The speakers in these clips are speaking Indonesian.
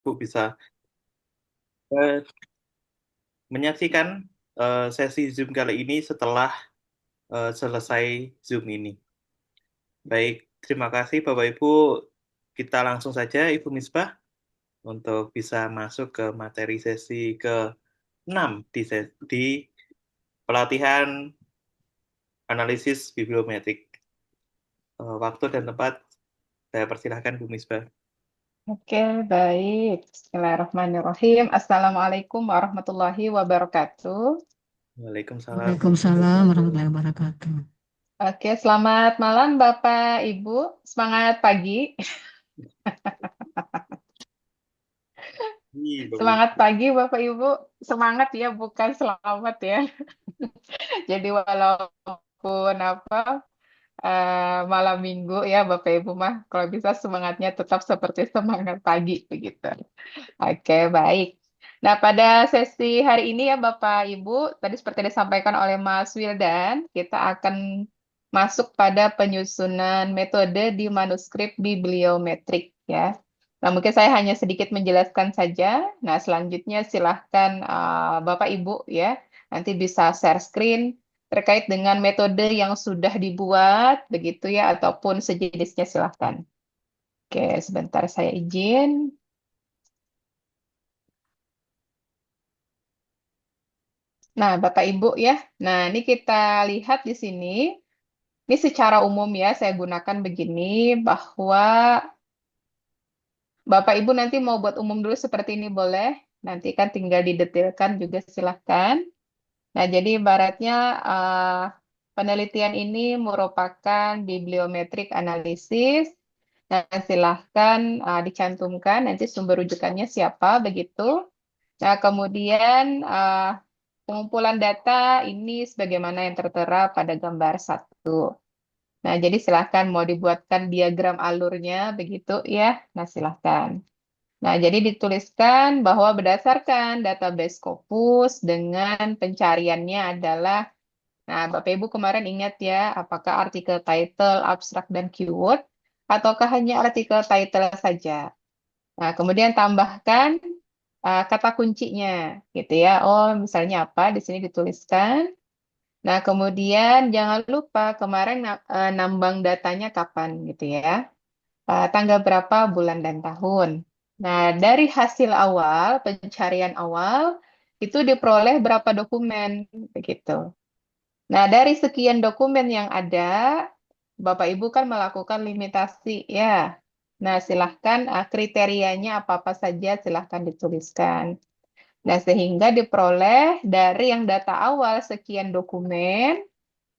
Bu bisa eh, menyaksikan sesi Zoom kali ini setelah selesai Zoom ini. Baik, terima kasih Bapak Ibu. Kita langsung saja Ibu Misbah untuk bisa masuk ke materi sesi ke-6 di pelatihan analisis bibliometrik. Waktu dan tempat saya persilahkan Bu Misbah. Oke, baik. Bismillahirrahmanirrahim. Assalamualaikum warahmatullahi wabarakatuh. Waalaikumsalam. Waalaikumsalam warahmatullahi wabarakatuh. Oke, selamat malam Bapak Ibu. Semangat pagi. Bapak Semangat Ibu. pagi Bapak Ibu. Semangat ya, bukan selamat ya. Jadi walaupun malam minggu ya Bapak Ibu mah kalau bisa semangatnya tetap seperti semangat pagi begitu. Oke, baik. Nah, pada sesi hari ini ya Bapak Ibu, tadi seperti disampaikan oleh Mas Wildan, kita akan masuk pada penyusunan metode di manuskrip bibliometrik ya. Nah, mungkin saya hanya sedikit menjelaskan saja. Nah, selanjutnya silahkan Bapak Ibu ya, nanti bisa share screen terkait dengan metode yang sudah dibuat, begitu ya, ataupun sejenisnya silahkan. Oke, sebentar saya izin. Nah, Bapak Ibu ya. Nah, ini kita lihat di sini. Ini secara umum ya, saya gunakan begini bahwa Bapak Ibu nanti mau buat umum dulu seperti ini boleh. Nanti kan tinggal didetailkan juga silahkan. Nah, jadi ibaratnya eh, penelitian ini merupakan bibliometrik analisis. Nah, silahkan dicantumkan nanti sumber rujukannya siapa begitu. Nah, kemudian pengumpulan data ini sebagaimana yang tertera pada gambar satu. Nah, jadi silahkan mau dibuatkan diagram alurnya begitu ya. Nah, silahkan. Nah, jadi dituliskan bahwa berdasarkan database Scopus dengan pencariannya adalah, nah Bapak Ibu kemarin ingat ya, apakah artikel title, abstrak, dan keyword, ataukah hanya artikel title saja. Nah, kemudian tambahkan kata kuncinya, gitu ya. Oh, misalnya apa? Di sini dituliskan. Nah, kemudian jangan lupa kemarin nambang datanya kapan, gitu ya. Tanggal berapa, bulan dan tahun. Nah, dari hasil awal, pencarian awal, itu diperoleh berapa dokumen, begitu. Nah, dari sekian dokumen yang ada, Bapak Ibu kan melakukan limitasi, ya. Nah, silahkan kriterianya apa-apa saja silahkan dituliskan. Nah, sehingga diperoleh dari yang data awal sekian dokumen.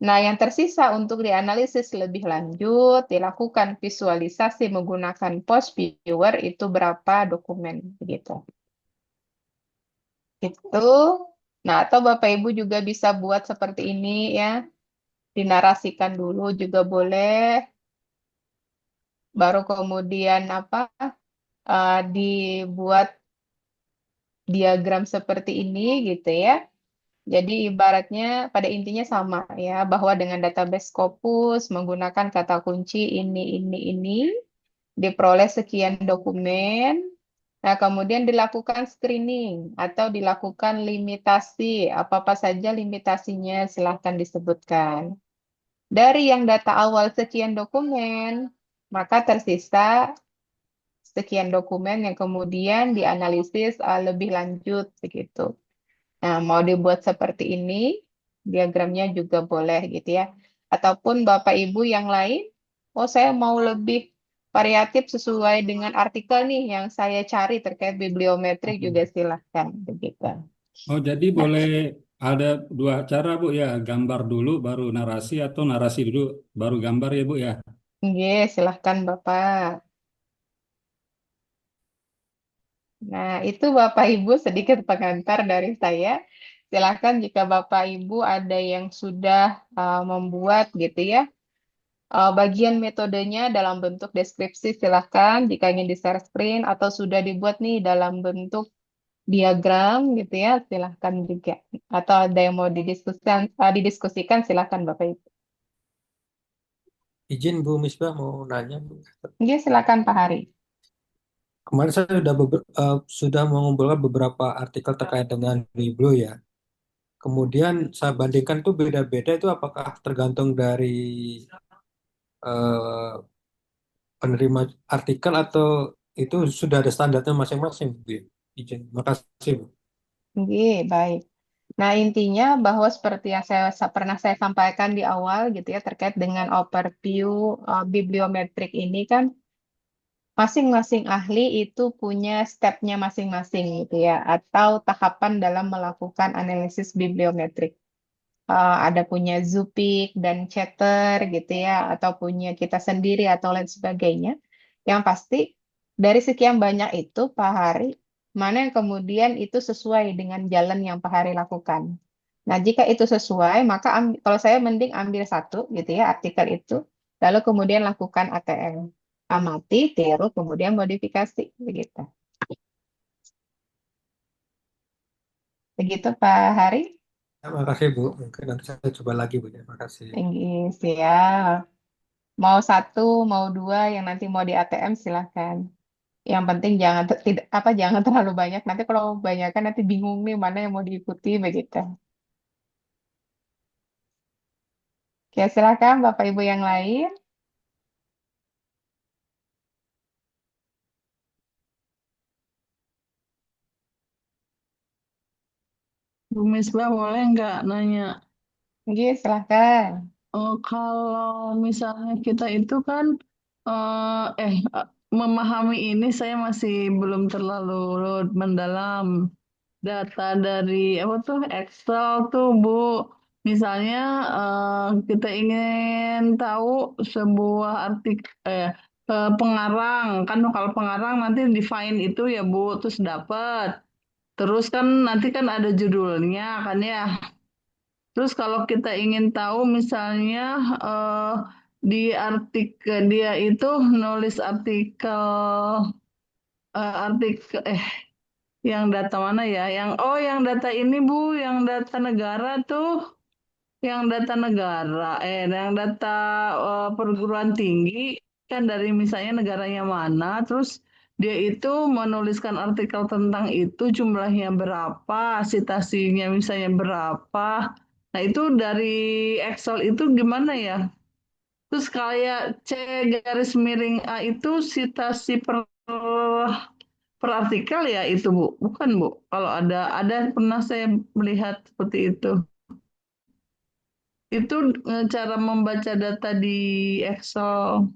Nah, yang tersisa untuk dianalisis lebih lanjut, dilakukan visualisasi menggunakan post viewer itu berapa dokumen begitu. Itu. Nah, atau Bapak Ibu juga bisa buat seperti ini ya, dinarasikan dulu juga boleh, baru kemudian dibuat diagram seperti ini gitu ya. Jadi ibaratnya pada intinya sama ya, bahwa dengan database Scopus menggunakan kata kunci ini, diperoleh sekian dokumen. Nah, kemudian dilakukan screening atau dilakukan limitasi. Apa-apa saja limitasinya silahkan disebutkan. Dari yang data awal sekian dokumen, maka tersisa sekian dokumen yang kemudian dianalisis lebih lanjut begitu. Nah, mau dibuat seperti ini, diagramnya juga boleh gitu ya. Ataupun Bapak Ibu yang lain, oh saya mau lebih variatif sesuai dengan artikel nih yang saya cari terkait bibliometrik juga silahkan begitu. Oh, jadi Nah, boleh ada dua cara, Bu, ya. Gambar dulu baru narasi atau narasi dulu baru gambar ya, Bu, ya. silahkan Bapak. Nah, itu Bapak Ibu sedikit pengantar dari saya. Silahkan jika Bapak Ibu ada yang sudah membuat gitu ya. Bagian metodenya dalam bentuk deskripsi silahkan jika ingin di-share screen atau sudah dibuat nih dalam bentuk diagram gitu ya silahkan juga. Atau ada yang mau didiskusikan silahkan Bapak Ibu. Izin Bu Misbah mau nanya Bu. Oke, silakan Pak Hari. kemarin saya sudah mengumpulkan beberapa artikel terkait dengan Biblo ya. Kemudian saya bandingkan tuh beda-beda itu apakah tergantung dari eh, penerima artikel atau itu sudah ada standarnya masing-masing, Bu ya? Izin, makasih, Bu. Oke, baik. Nah, intinya bahwa seperti yang pernah saya sampaikan di awal gitu ya terkait dengan overview bibliometrik ini kan masing-masing ahli itu punya stepnya masing-masing gitu ya atau tahapan dalam melakukan analisis bibliometrik. Ada punya Zupik dan Chatter gitu ya atau punya kita sendiri atau lain sebagainya. Yang pasti dari sekian banyak itu Pak Hari mana yang kemudian itu sesuai dengan jalan yang Pak Hari lakukan. Nah, jika itu sesuai, maka kalau saya mending ambil satu gitu ya artikel itu, lalu kemudian lakukan ATM. Amati, tiru, kemudian modifikasi begitu. Begitu Pak Hari. Ya, makasih, Bu. Mungkin nanti saya coba lagi, Bu ya. Makasih. Siap. Mau satu, mau dua, yang nanti mau di ATM silahkan. Yang penting jangan tidak apa jangan terlalu banyak. Nanti kalau banyak kan nanti bingung nih mana yang mau diikuti begitu. Oke, silakan Bapak Ibu yang lain. Bu Misbah boleh nggak nanya? Oke, silahkan. Oh, kalau misalnya kita itu kan memahami ini saya masih belum terlalu mendalam data dari apa tuh Excel tuh Bu. Misalnya kita ingin tahu sebuah pengarang kan kalau pengarang nanti define itu ya Bu terus dapat. Terus kan nanti kan ada judulnya kan ya. Terus kalau kita ingin tahu misalnya eh, di artikel dia itu nulis artikel yang data mana ya? Yang data ini Bu, yang data negara tuh, yang data negara yang data perguruan tinggi kan dari misalnya negaranya mana, terus dia itu menuliskan artikel tentang itu jumlahnya berapa, citasinya misalnya berapa. Nah, itu dari Excel itu gimana ya? Terus kayak C garis miring A itu citasi per artikel ya itu Bu, bukan Bu? Kalau ada pernah saya melihat seperti itu. Itu cara membaca data di Excel.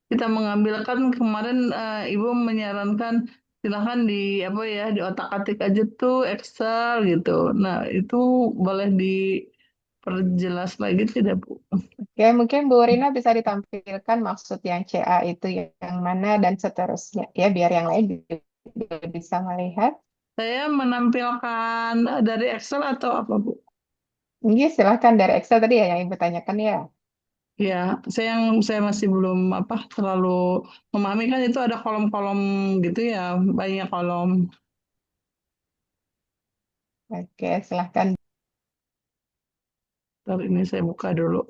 Kita mengambilkan kemarin Ibu menyarankan silahkan di apa ya di otak-atik aja tuh Excel gitu. Nah itu boleh diperjelas lagi tidak Bu? Oke, mungkin Bu Rina bisa ditampilkan maksud yang CA itu yang mana dan seterusnya ya biar yang lain juga bisa melihat. Saya menampilkan dari Excel atau apa Bu? Oke, silahkan dari Excel tadi ya yang Ibu tanyakan ya. Ya, saya masih belum apa terlalu memahami kan itu ada kolom-kolom gitu ya, banyak kolom. Oke, silahkan. Ntar ini saya buka dulu.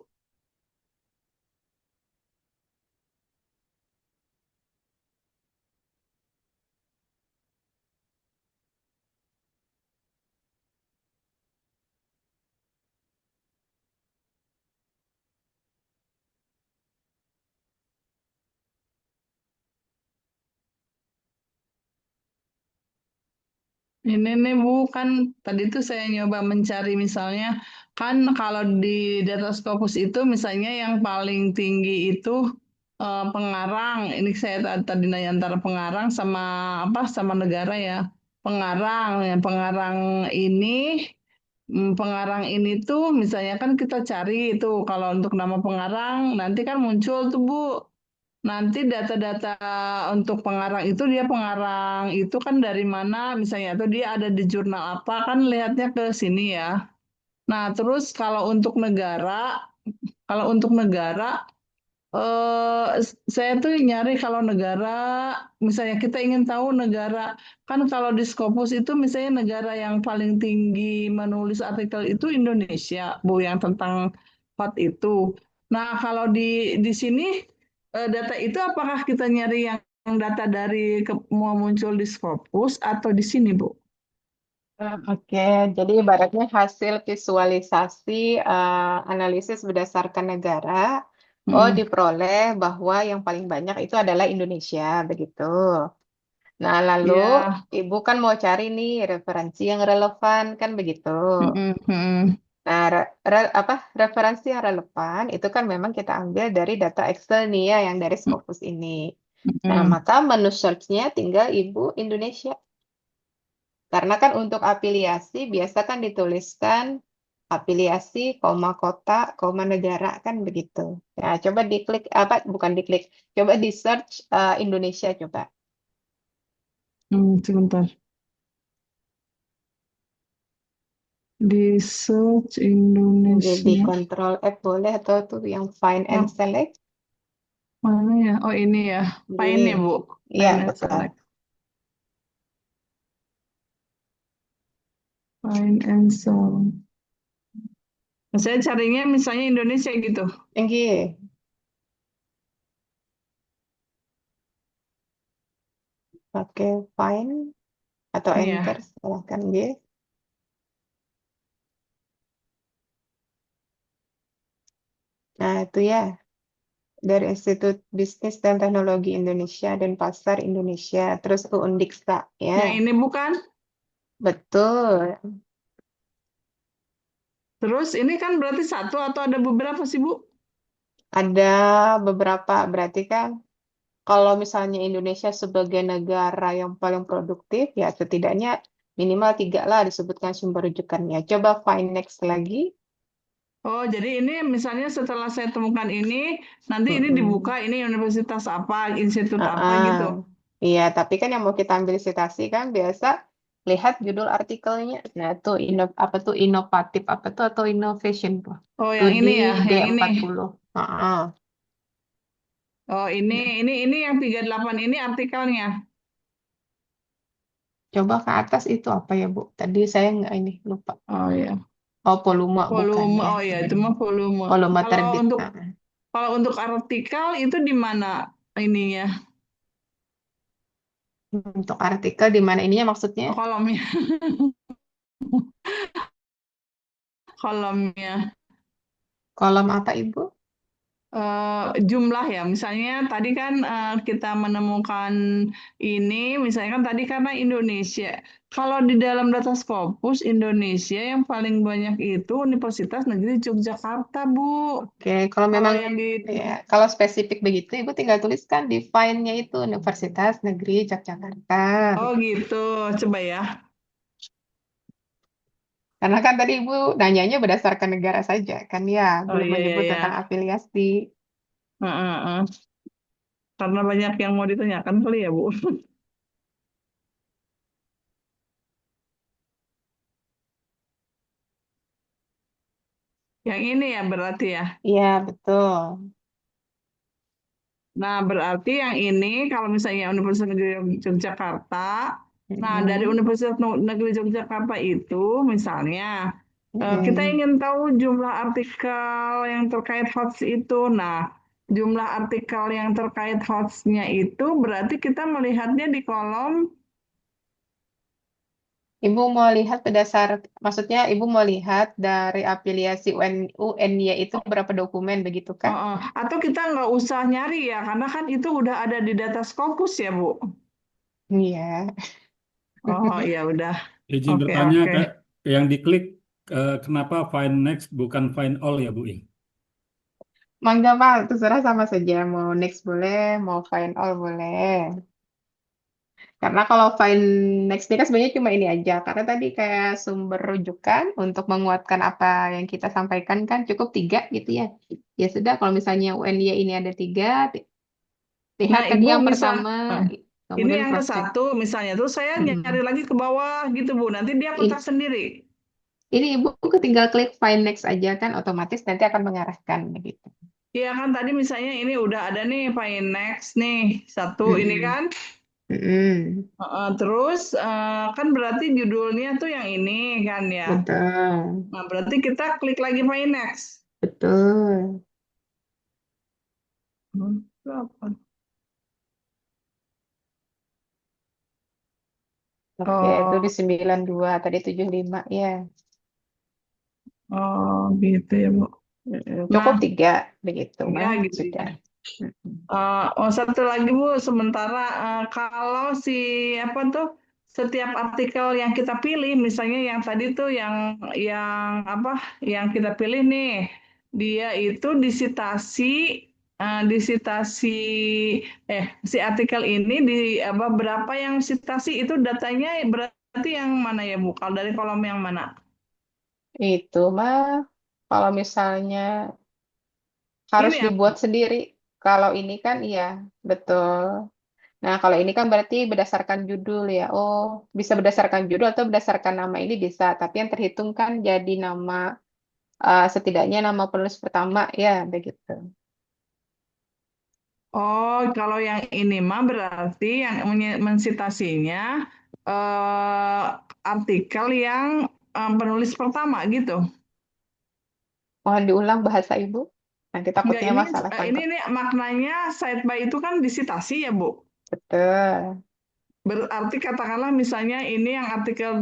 Ini nih Bu, kan tadi tuh saya nyoba mencari misalnya, kan kalau di data Scopus itu misalnya yang paling tinggi itu pengarang. Ini saya tadi nanya antara pengarang sama apa sama negara ya. Pengarang, ya pengarang ini tuh misalnya kan kita cari itu kalau untuk nama pengarang nanti kan muncul tuh Bu. Nanti data-data untuk pengarang itu dia pengarang itu kan dari mana misalnya atau dia ada di jurnal apa kan lihatnya ke sini ya. Nah, terus kalau untuk negara saya tuh nyari kalau negara misalnya kita ingin tahu negara kan kalau di Scopus itu misalnya negara yang paling tinggi menulis artikel itu Indonesia, Bu, yang tentang PAT itu. Nah, kalau di sini data itu apakah kita nyari yang data dari mau muncul di Scopus atau di sini, Bu? Oke, jadi ibaratnya hasil visualisasi analisis berdasarkan negara, Hmm. diperoleh bahwa yang paling banyak itu adalah Indonesia, begitu. Nah, lalu Ya. Ibu kan mau cari nih referensi yang relevan, kan begitu. Nah, referensi yang relevan itu kan memang kita ambil dari data Excel nih ya, yang dari Scopus ini. Nah, maka menu search-nya tinggal Ibu Indonesia. Karena kan untuk afiliasi biasa kan dituliskan afiliasi, koma kota, koma negara kan begitu. Nah, coba diklik bukan diklik, coba di search Indonesia coba. Sebentar. Di search Jadi Indonesia. Control F boleh atau tuh yang Find and Oh, Select. mana ya? Oh, ini ya. Find ya, Ini. Bu. Iya, Find and betul. select. Find and select. Saya carinya misalnya Indonesia gitu. Tinggi. Pakai Find atau Ini ya. Enter, silahkan G. Nah, itu ya. Dari Institut Bisnis dan Teknologi Indonesia dan Pasar Indonesia. Terus ke Undiksa, ya. Yang ini bukan? Betul. Terus ini kan berarti satu atau ada beberapa sih, Bu? Ada beberapa, berarti kan kalau misalnya Indonesia sebagai negara yang paling produktif, ya setidaknya minimal 3 lah disebutkan sumber rujukannya. Coba find next lagi. Oh, jadi ini misalnya setelah saya temukan ini, nanti ini Mm-mm. dibuka ini universitas apa, institut apa Ah-ah. gitu. Iya, tapi kan yang mau kita ambil citasi kan biasa lihat judul artikelnya. Nah, tuh apa tuh inovatif apa tuh atau innovation tuh. Oh, yang Studi ini ya, yang ini. D40. Ah-ah. Oh, ini yang 38 ini artikelnya. Coba ke atas itu apa ya, Bu? Tadi saya nggak ini lupa. Oh ya, Oh, volume bukan volume. ya. Oh ya, itu mah volume. Volume Kalau terbit. untuk Ah. kalau untuk artikel itu di mana ininya? Untuk artikel di mana ininya maksudnya? Oh, kolomnya, kolomnya. Kolom apa, Ibu? Jumlah ya, misalnya tadi kan kita menemukan ini, misalnya kan tadi karena Indonesia. Kalau di dalam data Scopus Indonesia yang paling banyak itu Universitas Negeri Yogyakarta, Bu. Oke, kalau Kalau memang yang di ya, kalau spesifik begitu, Ibu tinggal tuliskan define-nya itu Universitas Negeri Yogyakarta. Oh gitu, coba ya. Karena kan tadi Ibu nanyanya berdasarkan negara saja, kan ya, Oh belum iya iya menyebut ya. tentang afiliasi. Karena banyak yang mau ditanyakan kali ya, Bu. Yang ini ya berarti ya. Iya, betul. Nah, berarti yang ini kalau misalnya Universitas Negeri Yogyakarta, nah dari Mm-mm. Universitas Negeri Yogyakarta itu misalnya kita Mm-mm. ingin tahu jumlah artikel yang terkait hoax itu. Nah, jumlah artikel yang terkait hoaxnya itu berarti kita melihatnya di kolom. Ibu mau lihat maksudnya Ibu mau lihat dari afiliasi UN-nya itu berapa dokumen begitu kan? Atau kita nggak usah nyari ya, karena kan itu udah ada di data Scopus ya, Bu. Iya. Oh, ya udah. Izin Oke, bertanya, oke. Kak, yang diklik kenapa find next bukan find all ya, Bu? Mangga Pak, terserah sama saja. Mau next boleh, mau find all boleh. Karena kalau find next ini kan sebenarnya cuma ini aja. Karena tadi kayak sumber rujukan untuk menguatkan apa yang kita sampaikan kan cukup 3 gitu ya. Ya sudah, kalau misalnya UNY ini ada 3, lihat Nah, tadi Ibu yang bisa, pertama, eh, ini kemudian yang ke cross check. satu misalnya, terus saya nyari lagi ke bawah gitu, Bu. Nanti dia kotak Ih, sendiri. ini Ibu tinggal klik find next aja kan otomatis nanti akan mengarahkan begitu. Iya kan tadi misalnya ini udah ada nih, Find Next nih, satu ini Mm-mm. kan. Mm-mm. Terus kan berarti judulnya tuh yang ini kan ya. Betul, Nah, berarti kita klik lagi Find Next. betul. Berapa? Oke, itu di Oh, 92, tadi 75 ya. oh gitu ya, Bu. Cukup Nah, 3, begitu ya mah gitu ya. sudah. Mm-mm. Oh, satu lagi Bu, sementara kalau si apa tuh setiap artikel yang kita pilih, misalnya yang tadi tuh yang apa, yang kita pilih nih, dia itu disitasi si artikel ini di apa berapa yang sitasi itu datanya berarti yang mana ya Bu? Kalau dari kolom yang mana? Itu mah kalau misalnya harus Ini ya dibuat Bu. sendiri. Kalau ini kan iya, betul. Nah, kalau ini kan berarti berdasarkan judul ya. Oh, bisa berdasarkan judul atau berdasarkan nama ini bisa. Tapi yang terhitung kan jadi nama, setidaknya nama penulis pertama ya, begitu. Oh, kalau yang ini mah berarti yang mensitasinya eh, artikel yang penulis pertama gitu. Mohon diulang bahasa Ibu. Nanti Enggak, takutnya masalah ini tangkap. nih maknanya side by itu kan disitasi ya, Bu. Betul. Berarti katakanlah misalnya ini yang artikel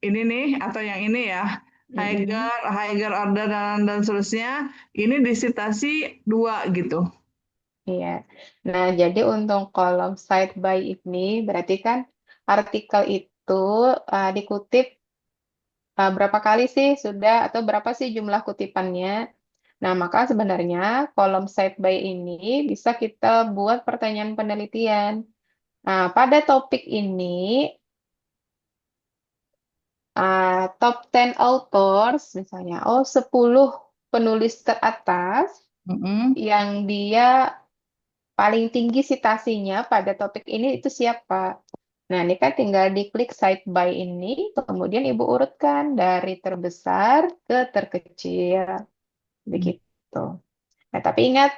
ini nih atau yang ini ya. Mm-mm. Higher order dan seterusnya, ini disitasi dua gitu. Iya. Nah, jadi untuk kolom side by ini berarti kan artikel itu dikutip berapa kali sih sudah atau berapa sih jumlah kutipannya. Nah, maka sebenarnya kolom side by ini bisa kita buat pertanyaan penelitian. Nah, pada topik ini, top 10 authors, misalnya, 10 penulis teratas Mm-mm. yang dia paling tinggi citasinya pada topik ini itu siapa? Nah, ini kan tinggal diklik side by ini, kemudian Ibu urutkan dari terbesar ke terkecil, begitu. Nah, tapi ingat,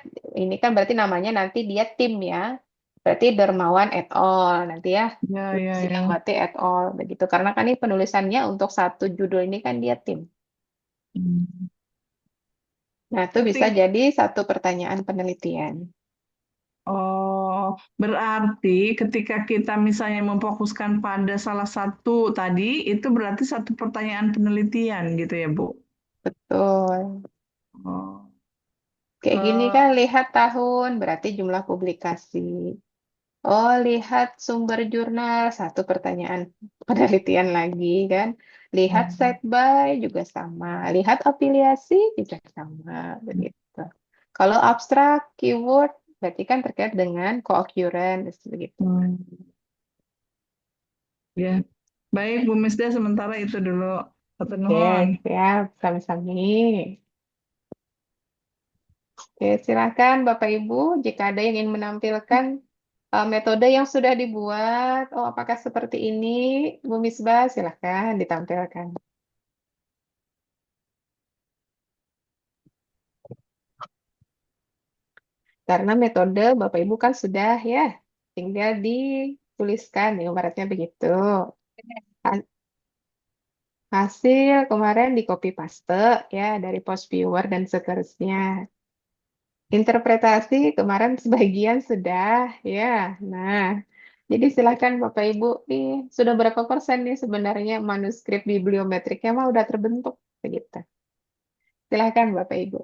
ini kan berarti namanya nanti dia tim ya. Berarti Dermawan et al. Nanti ya, Ya, ya, ya. Silawati et al. Begitu. Karena kan ini penulisannya untuk satu judul ini kan dia tim. Hmm. Nah, itu bisa Berarti jadi satu pertanyaan penelitian. Oh, berarti ketika kita misalnya memfokuskan pada salah satu tadi, itu berarti satu pertanyaan penelitian gitu ya, Bu? Betul. Oh, Kayak gini eh, kan, lihat tahun, berarti jumlah publikasi. Oh, lihat sumber jurnal, satu pertanyaan penelitian lagi kan. Lihat oh, site by juga sama. Lihat afiliasi juga sama. Begitu. Kalau abstrak, keyword, berarti kan terkait dengan co-occurrence. Begitu. hmm, ya. Baik, Bu Misda, sementara itu dulu. Satu Oke, nuhun. siap. Sami-sami. Oke, silakan Bapak Ibu, jika ada yang ingin menampilkan metode yang sudah dibuat, oh apakah seperti ini, Bu Misbah, silakan ditampilkan. Karena metode Bapak Ibu kan sudah ya, tinggal dituliskan, ya, ibaratnya begitu. Ha- Hasil kemarin di copy paste ya dari post viewer dan seterusnya. Interpretasi kemarin sebagian sudah ya. Nah, jadi silakan Bapak Ibu nih sudah berapa persen nih sebenarnya manuskrip bibliometriknya mah udah terbentuk begitu. Silakan Bapak Ibu.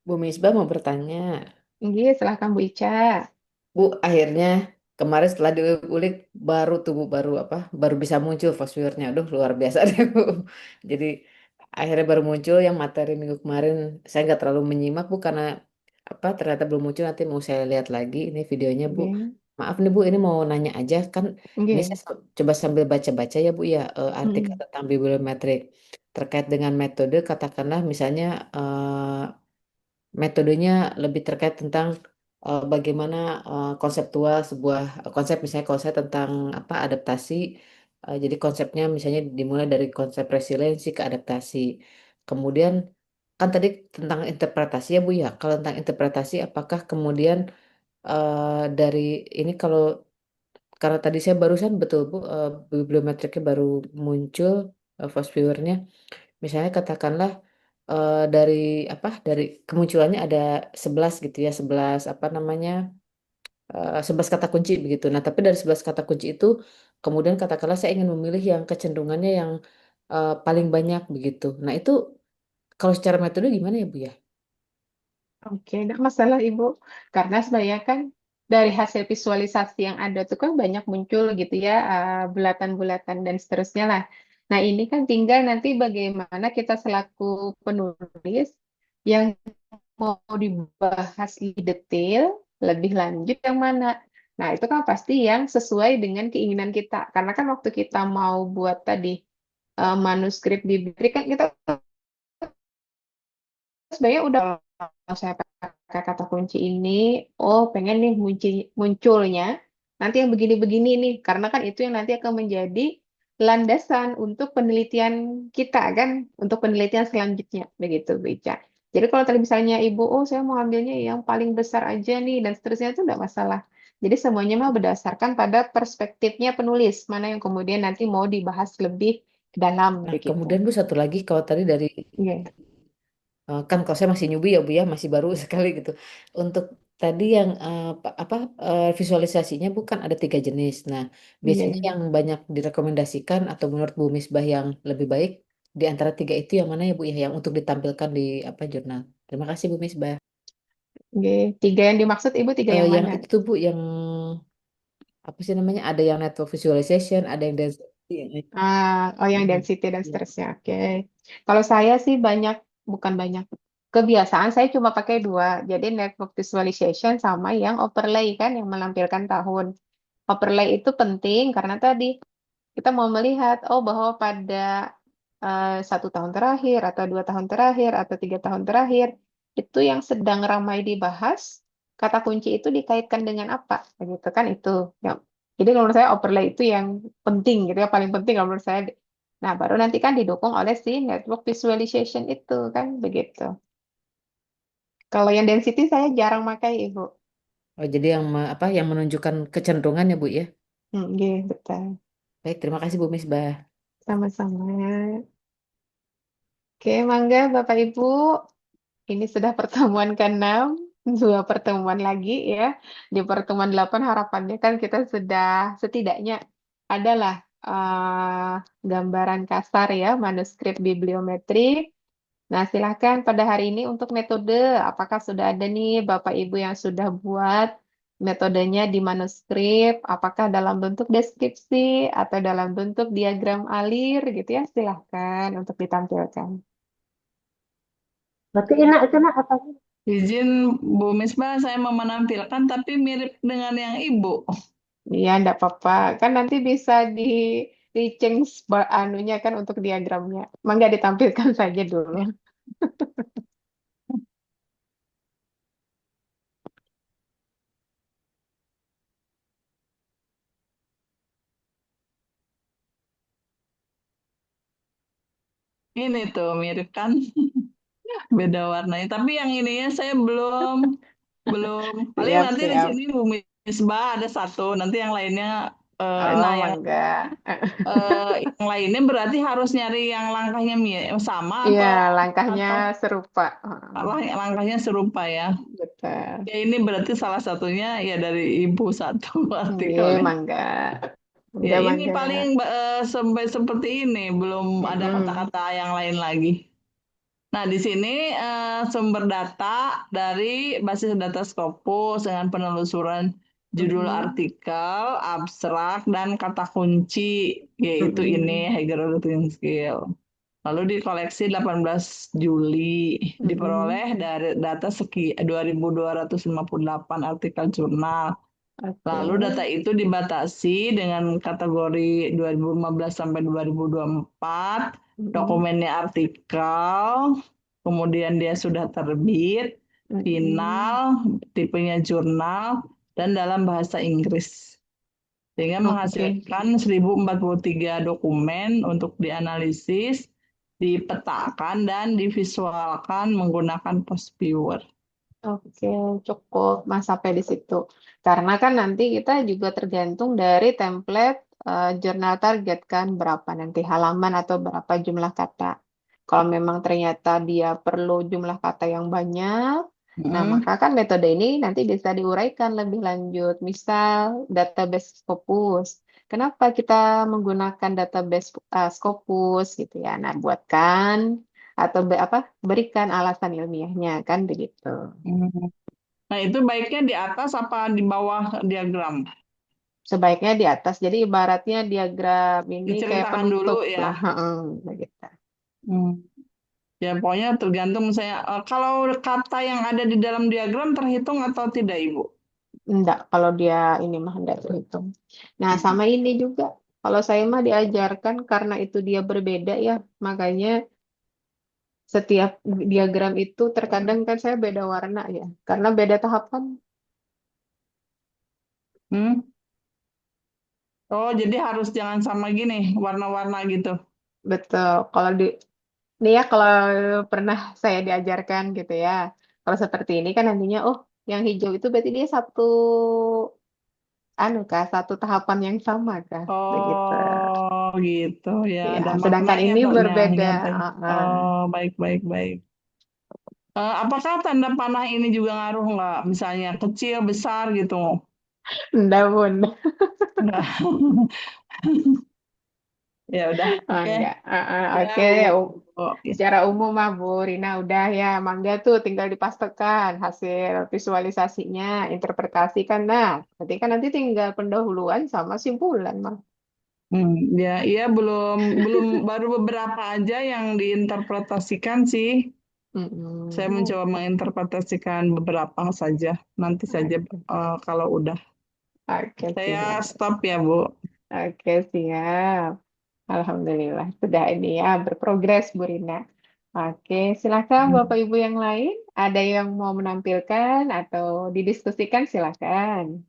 Bu Misbah mau bertanya. Ini silakan Bu Ica. Bu, akhirnya kemarin setelah diulik baru tuh Bu, baru apa? Baru bisa muncul viewernya. Aduh, luar biasa deh Bu. Jadi akhirnya baru muncul yang materi minggu kemarin. Saya nggak terlalu menyimak Bu karena apa? Ternyata belum muncul. Nanti mau saya lihat lagi ini videonya Bu. Oke. Maaf nih Bu, ini mau nanya aja kan. Ini saya Oke. coba sambil baca-baca ya Bu ya artikel Mm-mm. tentang bibliometrik terkait dengan metode katakanlah misalnya metodenya lebih terkait tentang bagaimana konseptual sebuah konsep misalnya konsep tentang apa adaptasi. Jadi konsepnya misalnya dimulai dari konsep resiliensi ke adaptasi. Kemudian kan tadi tentang interpretasi ya Bu ya. Kalau tentang interpretasi apakah kemudian dari ini kalau karena tadi saya barusan betul Bu bibliometriknya baru muncul fast viewernya. Misalnya katakanlah dari apa dari kemunculannya ada 11 gitu ya, 11 apa namanya 11 kata kunci begitu. Nah, tapi dari 11 kata kunci itu kemudian katakanlah saya ingin memilih yang kecenderungannya yang paling banyak begitu. Nah, itu kalau secara metode gimana ya, Bu ya? Oke, enggak masalah Ibu. Karena sebenarnya kan dari hasil visualisasi yang ada tuh kan banyak muncul gitu ya, bulatan-bulatan dan seterusnya lah. Nah, ini kan tinggal nanti bagaimana kita selaku penulis yang mau dibahas lebih detail, lebih lanjut yang mana. Nah, itu kan pasti yang sesuai dengan keinginan kita. Karena kan waktu kita mau buat tadi manuskrip di kan kita sebenarnya udah kalau saya pakai kata kunci ini, oh pengen nih munculnya nanti yang begini-begini nih, karena kan itu yang nanti akan menjadi landasan untuk penelitian kita kan, untuk penelitian selanjutnya, begitu Bu Ica. Jadi kalau tadi misalnya Ibu, oh saya mau ambilnya yang paling besar aja nih dan seterusnya itu enggak masalah. Jadi semuanya mah berdasarkan pada perspektifnya penulis, mana yang kemudian nanti mau dibahas lebih dalam Nah, begitu. kemudian Bu satu lagi kalau tadi dari Iya. kan kalau saya masih newbie ya Bu ya, masih baru sekali gitu. Untuk tadi yang visualisasinya bukan ada 3 jenis. Nah, Iya, biasanya iya. yang banyak direkomendasikan atau menurut Bu Misbah yang lebih baik di antara 3 itu yang mana ya Bu ya, yang untuk ditampilkan di apa jurnal. Terima kasih Bu Misbah. Oke, tiga yang dimaksud Ibu tiga yang Yang mana? itu tuh Bu yang apa sih namanya? Ada yang network visualization, ada yang density. Oh yang Mhm. density dan Iya. seterusnya. Oke. Kalau saya sih banyak, bukan banyak. Kebiasaan saya cuma pakai dua. Jadi network visualization sama yang overlay kan, yang melampirkan tahun. Overlay itu penting karena tadi kita mau melihat, oh bahwa pada 1 tahun terakhir atau 2 tahun terakhir atau 3 tahun terakhir itu yang sedang ramai dibahas, kata kunci itu dikaitkan dengan apa, begitu kan itu. Ya. Jadi kalau menurut saya overlay itu yang penting gitu ya, paling penting kalau menurut saya. Nah, baru nanti kan didukung oleh si network visualization itu kan begitu. Kalau yang density saya jarang pakai, Ibu. Oh, jadi yang apa yang menunjukkan kecenderungan ya Bu ya. Iya, betul. Baik, terima kasih Bu Misbah. Sama-sama. Oke, mangga Bapak Ibu. Ini sudah pertemuan ke-6, dua pertemuan lagi ya. Di pertemuan 8 harapannya kan kita sudah setidaknya adalah gambaran kasar ya, manuskrip bibliometrik. Nah, silahkan pada hari ini untuk metode, apakah sudah ada nih Bapak Ibu yang sudah buat metodenya di manuskrip, apakah dalam bentuk deskripsi atau dalam bentuk diagram alir gitu ya, silahkan untuk ditampilkan. Berarti enak itu nak apa sih? Izin Bu Misbah, saya mau menampilkan tapi mirip dengan yang Ibu. Iya, enggak apa-apa. Kan nanti bisa di change anunya kan untuk diagramnya. Mangga ditampilkan saja dulu. Ini tuh mirip kan, beda warnanya. Tapi yang ininya saya belum belum. Paling Siap, nanti di siap. sini Bu Misbah ada satu, nanti yang lainnya. Oh, Nah, mangga. yang lainnya berarti harus nyari yang langkahnya sama Iya, atau langkahnya atau serupa. Heeh, langkahnya serupa ya. betul. Ya ini berarti salah satunya ya dari Ibu satu Iya, artikelnya. mangga. Ya Mangga, ini mangga. paling sampai seperti ini, belum ada Mm-mm. kata-kata yang lain lagi. Nah, di sini sumber data dari basis data Scopus dengan penelusuran judul Mm-mm. artikel, abstrak, dan kata kunci, yaitu ini Mm-mm. Hegel Writing Skill. Lalu di koleksi 18 Juli Mm-mm. diperoleh dari data 2.258 artikel jurnal. Oke. Lalu data itu dibatasi dengan kategori 2015 sampai 2024, Mm-mm. dokumennya artikel, kemudian dia sudah terbit, Mm-mm. final, tipenya jurnal, dan dalam bahasa Inggris. Sehingga Oke. menghasilkan 1043 dokumen untuk dianalisis, dipetakan, dan divisualkan menggunakan post viewer. Oke, cukup Mas sampai di situ. Karena kan nanti kita juga tergantung dari template jurnal target kan berapa nanti halaman atau berapa jumlah kata. Kalau memang ternyata dia perlu jumlah kata yang banyak, nah Mm. maka kan metode ini nanti bisa diuraikan lebih lanjut. Misal database Scopus. Kenapa kita menggunakan database Scopus gitu ya? Nah, buatkan atau berikan alasan ilmiahnya kan begitu. Mm. Nah, itu baiknya di atas apa di bawah diagram? Sebaiknya di atas. Jadi ibaratnya diagram ini kayak Diceritakan dulu penutup ya. lah. Heeh, begitu. Hmm. Ya, pokoknya tergantung saya. Kalau kata yang ada di dalam diagram terhitung atau tidak, Ibu? Enggak, kalau dia ini mah enggak terhitung. Nah, Hmm. sama ini juga. Kalau saya mah diajarkan karena itu dia berbeda ya, makanya setiap diagram itu terkadang kan saya beda warna ya, karena beda tahapan. Hmm. Oh, jadi harus jangan sama gini, warna-warna gitu. Betul. Kalau di ini ya kalau pernah saya diajarkan gitu ya. Kalau seperti ini kan nantinya oh, yang hijau itu berarti dia satu satu tahapan yang sama kah? Begitu. Oh, gitu ya, Ya, ada sedangkan maknanya ini tuh. Nah, berbeda. ingat tadi. Heeh. Oh, baik, baik, baik. Apakah tanda panah ini juga ngaruh nggak? Misalnya kecil, besar gitu? Enggak pun. Enggak. Ya udah, Oh, oke. enggak. Ya, Oke. Bu. U- Oh, ya. Secara umum mah Bu Rina udah ya, mangga tuh tinggal dipastekan hasil visualisasinya, interpretasikan. Nah, berarti kan nanti tinggal pendahuluan sama simpulan mah. Ya, iya belum belum baru beberapa aja yang diinterpretasikan sih. Saya Mm-mm. mencoba menginterpretasikan beberapa saja. Nanti saja Oke, kalau udah. oke, Saya siap. stop ya, Bu. Oke, siap. Alhamdulillah, sudah ini ya berprogres Bu Rina. Oke, silakan Bapak Ibu yang lain. Ada yang mau menampilkan atau didiskusikan silakan.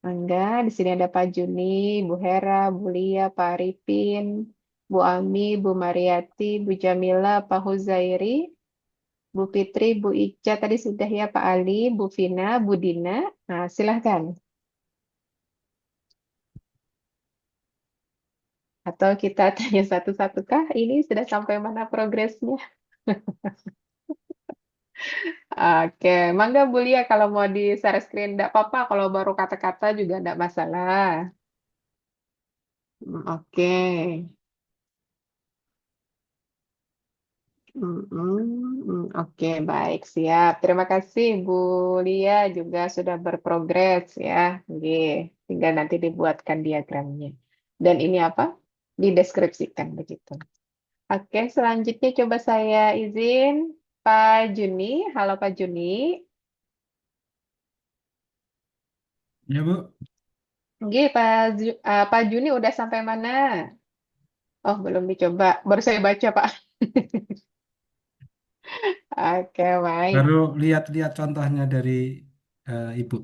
Enggak, di sini ada Pak Juni, Bu Hera, Bu Lia, Pak Arifin, Bu Ami, Bu Mariati, Bu Jamila, Pak Huzairi, Bu Fitri, Bu Ica, tadi sudah ya Pak Ali, Bu Vina, Bu Dina. Nah, silahkan. Atau kita tanya satu-satu kah? Ini sudah sampai mana progresnya? Oke, mangga Bu Lia kalau mau di share screen enggak apa-apa. Kalau baru kata-kata juga enggak masalah. Oke. Oke, baik, siap. Terima kasih Bu Lia juga sudah berprogres ya. Oke, tinggal nanti dibuatkan diagramnya. Dan ini apa? Dideskripsikan begitu. Oke, selanjutnya coba saya izin Pak Juni. Halo Pak Juni. Ya, Bu. Oke, Pak Juni udah sampai mana? Oh, belum dicoba. Baru saya baca, Pak. Oke, baik. Baru lihat-lihat contohnya dari Ibu.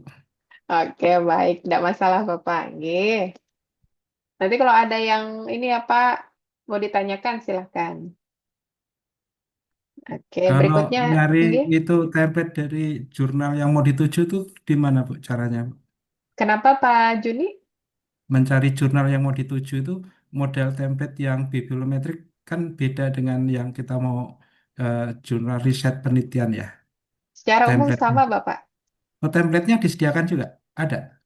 Oke, baik. Tidak masalah, Bapak. Oke. Nanti kalau ada yang ini apa mau ditanyakan silahkan. Oke, Kalau berikutnya, nyari nggih. itu template dari jurnal yang mau dituju tuh di mana, Bu, caranya, Bu? Kenapa Pak Juni? Mencari jurnal yang mau dituju itu model template yang bibliometrik kan beda dengan yang kita mau jurnal riset penelitian ya, Secara umum template-nya. sama, Bapak. Oh, template-nya disediakan juga? Ada?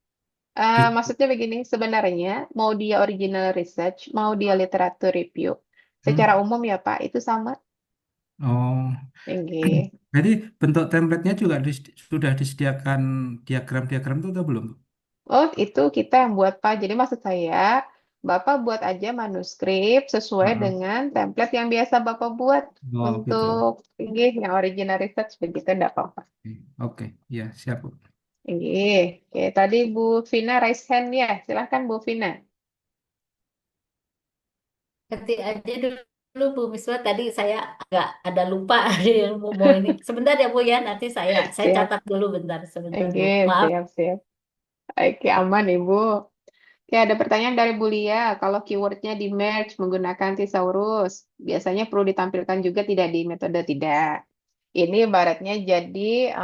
Di, Maksudnya begini, sebenarnya mau dia original research, mau dia literatur review, secara hmm. umum ya Pak, itu sama. Oh, Nggih. jadi bentuk template-nya juga sudah disediakan diagram-diagram itu atau belum, Bu? Oh, itu kita yang buat Pak. Jadi maksud saya, Bapak buat aja manuskrip sesuai Heeh. dengan template yang biasa Bapak buat Oh, gitu. untuk nggih, yang original research begitu enggak apa-apa. Oke, ya siap, Bu. Nggih. Oke, tadi Bu Vina raise hand ya. Silahkan Bu Vina. Nanti aja dulu Bu Miswa, tadi saya agak ada lupa ada yang mau ini. Sebentar ya Bu ya, nanti saya Siap. catat dulu bentar sebentar Bu. Oke, Maaf. siap-siap. Oke, aman Ibu. Oke, ada pertanyaan dari Bu Lia. Kalau keywordnya di merge menggunakan thesaurus, biasanya perlu ditampilkan juga tidak di metode tidak. Ini ibaratnya jadi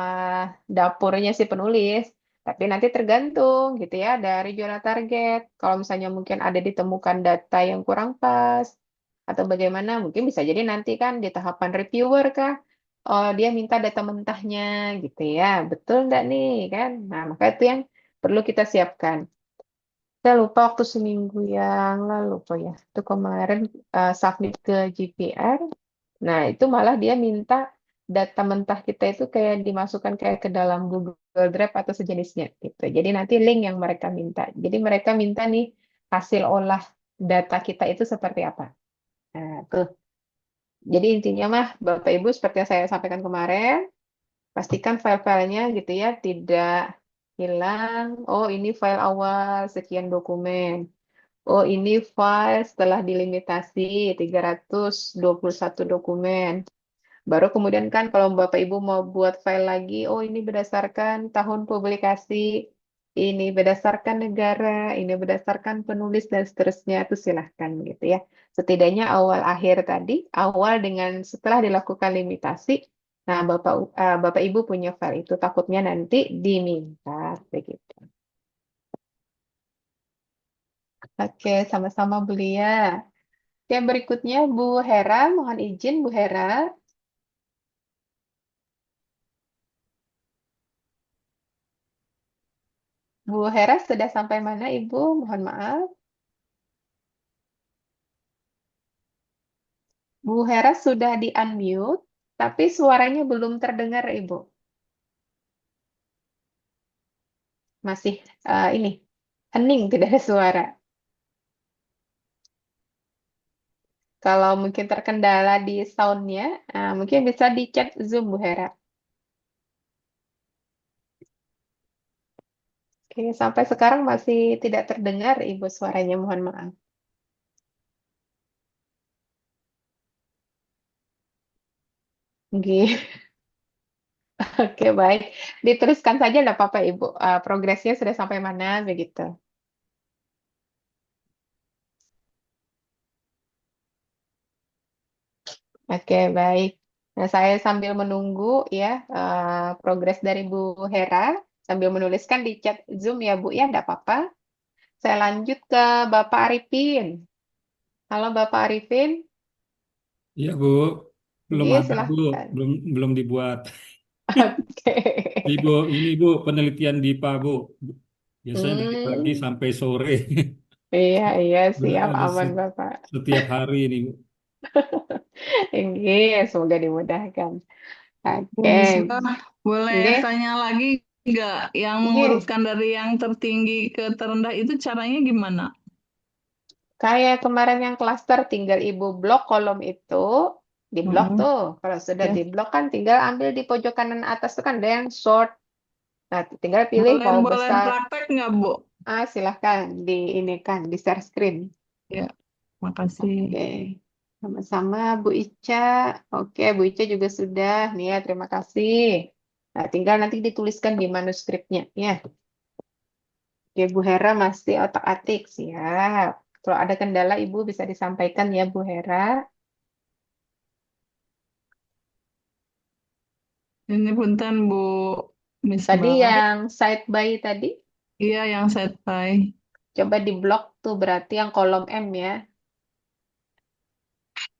dapurnya si penulis. Tapi nanti tergantung gitu ya dari zona target. Kalau misalnya mungkin ada ditemukan data yang kurang pas atau bagaimana, mungkin bisa jadi nanti kan di tahapan reviewer kah, oh dia minta data mentahnya gitu ya. Betul nggak nih kan? Nah, maka itu yang perlu kita siapkan. Saya lupa waktu seminggu yang lalu apa ya. Itu kemarin submit ke GPR. Nah, itu malah dia minta data mentah kita itu kayak dimasukkan kayak ke dalam Google Drive atau sejenisnya gitu. Jadi nanti link yang mereka minta. Jadi mereka minta nih hasil olah data kita itu seperti apa. Nah, tuh. Jadi intinya mah Bapak Ibu seperti yang saya sampaikan kemarin, pastikan file-filenya gitu ya tidak hilang. Oh, ini file awal sekian dokumen. Oh, ini file setelah dilimitasi 321 dokumen. Baru kemudian kan kalau Bapak Ibu mau buat file lagi, oh ini berdasarkan tahun publikasi, ini berdasarkan negara, ini berdasarkan penulis dan seterusnya itu silahkan gitu ya. Setidaknya awal akhir tadi, awal dengan setelah dilakukan limitasi, nah Bapak Ibu punya file itu takutnya nanti diminta begitu. Oke, sama-sama Bu Lia. Oke, berikutnya Bu Hera, mohon izin Bu Hera. Bu Hera sudah sampai mana Ibu? Mohon maaf. Bu Hera sudah di-unmute, tapi suaranya belum terdengar Ibu. Masih ini, hening, tidak ada suara. Kalau mungkin terkendala di soundnya, mungkin bisa di-chat Zoom Bu Hera. Oke, sampai sekarang masih tidak terdengar Ibu suaranya, mohon maaf. Oke, oke baik. Diteruskan saja tidak apa-apa Ibu. Progresnya sudah sampai mana begitu. Oke, baik. Nah, saya sambil menunggu ya progres dari Bu Hera, sambil menuliskan di chat Zoom ya Bu ya, tidak apa-apa. Saya lanjut ke Bapak Arifin. Halo Bapak Arifin, Iya, Bu. Belum Oke, ada, Bu. silahkan. Belum belum dibuat. Oke. Ibu, ini Bu, penelitian DIPA, Bu. Biasanya dari pagi Hmm, sampai sore. iya, iya, siap, Ada aman Bapak. setiap hari ini, Bu. Oke, semoga dimudahkan. Bu Oke, Misbah, boleh oke, tanya lagi nggak? Yang oke. mengurutkan dari yang tertinggi ke terendah itu caranya gimana? Kayak kemarin yang klaster tinggal Ibu blok kolom itu, di blok Mm-mm. tuh. Kalau sudah Ya. di blok kan tinggal ambil di pojok kanan atas tuh kan ada yang sort. Nah, tinggal pilih Boleh mau boleh besar. praktek nggak, Bu? Silahkan di ini kan di share screen. Ya, makasih. Oke. Sama-sama Bu Ica. Oke, Bu Ica juga sudah. Nih ya, terima kasih. Nah, tinggal nanti dituliskan di manuskripnya ya. Oke, Bu Hera masih otak-atik. Siap. Kalau ada kendala Ibu bisa disampaikan ya Bu Hera. Ini punten Bu Tadi Misbah. yang side by tadi, Iya, yang set by. coba di blok tuh berarti yang kolom M ya.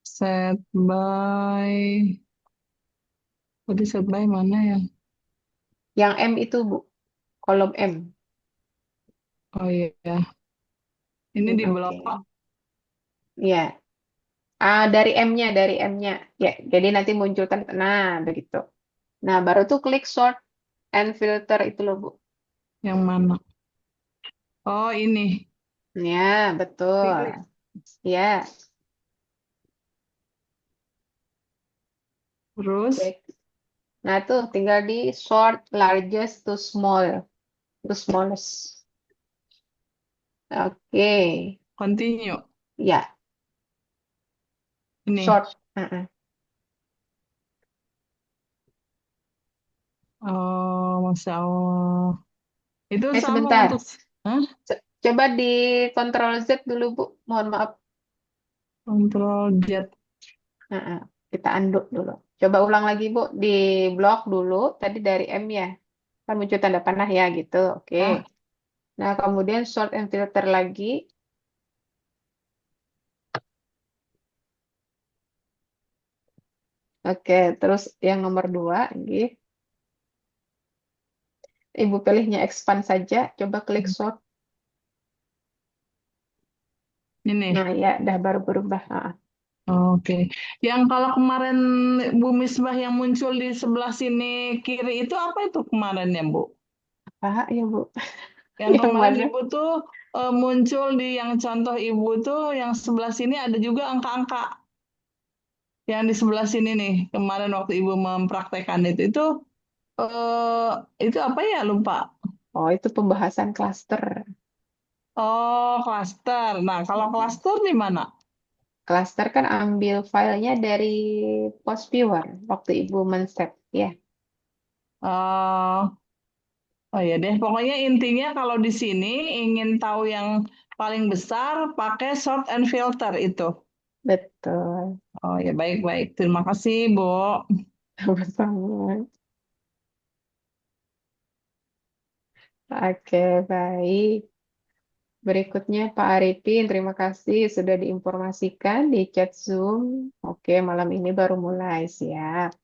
Set by. Tadi set by mana ya? Yang M itu Bu, kolom M. Oh iya. Ini di blok. Oke. Ya. Dari M-nya, dari M-nya. Ya, jadi nanti munculkan, nah begitu. Nah, baru tuh klik sort and filter itu loh Bu. Yang mana? Oh, ini. Ya, betul. Klik. Ya, Terus baik. Nah, tuh tinggal di sort largest to small, to smallest. Oke. continue. Ya, Ini. sort. Heeh. Oh, Masya Allah. Itu sama Sebentar. untuk. Hah? Coba di Ctrl Z dulu, Bu. Mohon maaf. Control Z. Heeh. Kita undo dulu. Coba ulang lagi, Bu. Di blok dulu. Tadi dari M ya. Kan muncul tanda panah ya gitu. Oke. Ah, Nah, kemudian sort and filter lagi. Oke, terus yang nomor 2, Ibu pilihnya expand saja. Coba klik sort. ini. Nah, ya, dah baru berubah. Ah, Oke. Yang kalau kemarin Bu Misbah yang muncul di sebelah sini kiri itu apa itu kemarin ya, Bu? apa ya, Bu? Yang Yang kemarin mana? Ibu tuh muncul di yang contoh Ibu tuh yang sebelah sini ada juga angka-angka. Yang di sebelah sini nih, kemarin waktu Ibu mempraktekkan eh itu apa ya lupa. Oh, itu pembahasan klaster. Oh, klaster. Nah, kalau klaster di mana? Klaster kan ambil filenya dari post viewer waktu Ibu men-save ya. Oh, oh ya deh. Pokoknya intinya kalau di sini ingin tahu yang paling besar pakai sort and filter itu. Betul. Oh ya baik-baik. Terima kasih, Bu. Sama-sama. Oke, baik. Berikutnya Pak Arifin, terima kasih sudah diinformasikan di chat Zoom. Oke, malam ini baru mulai, siap.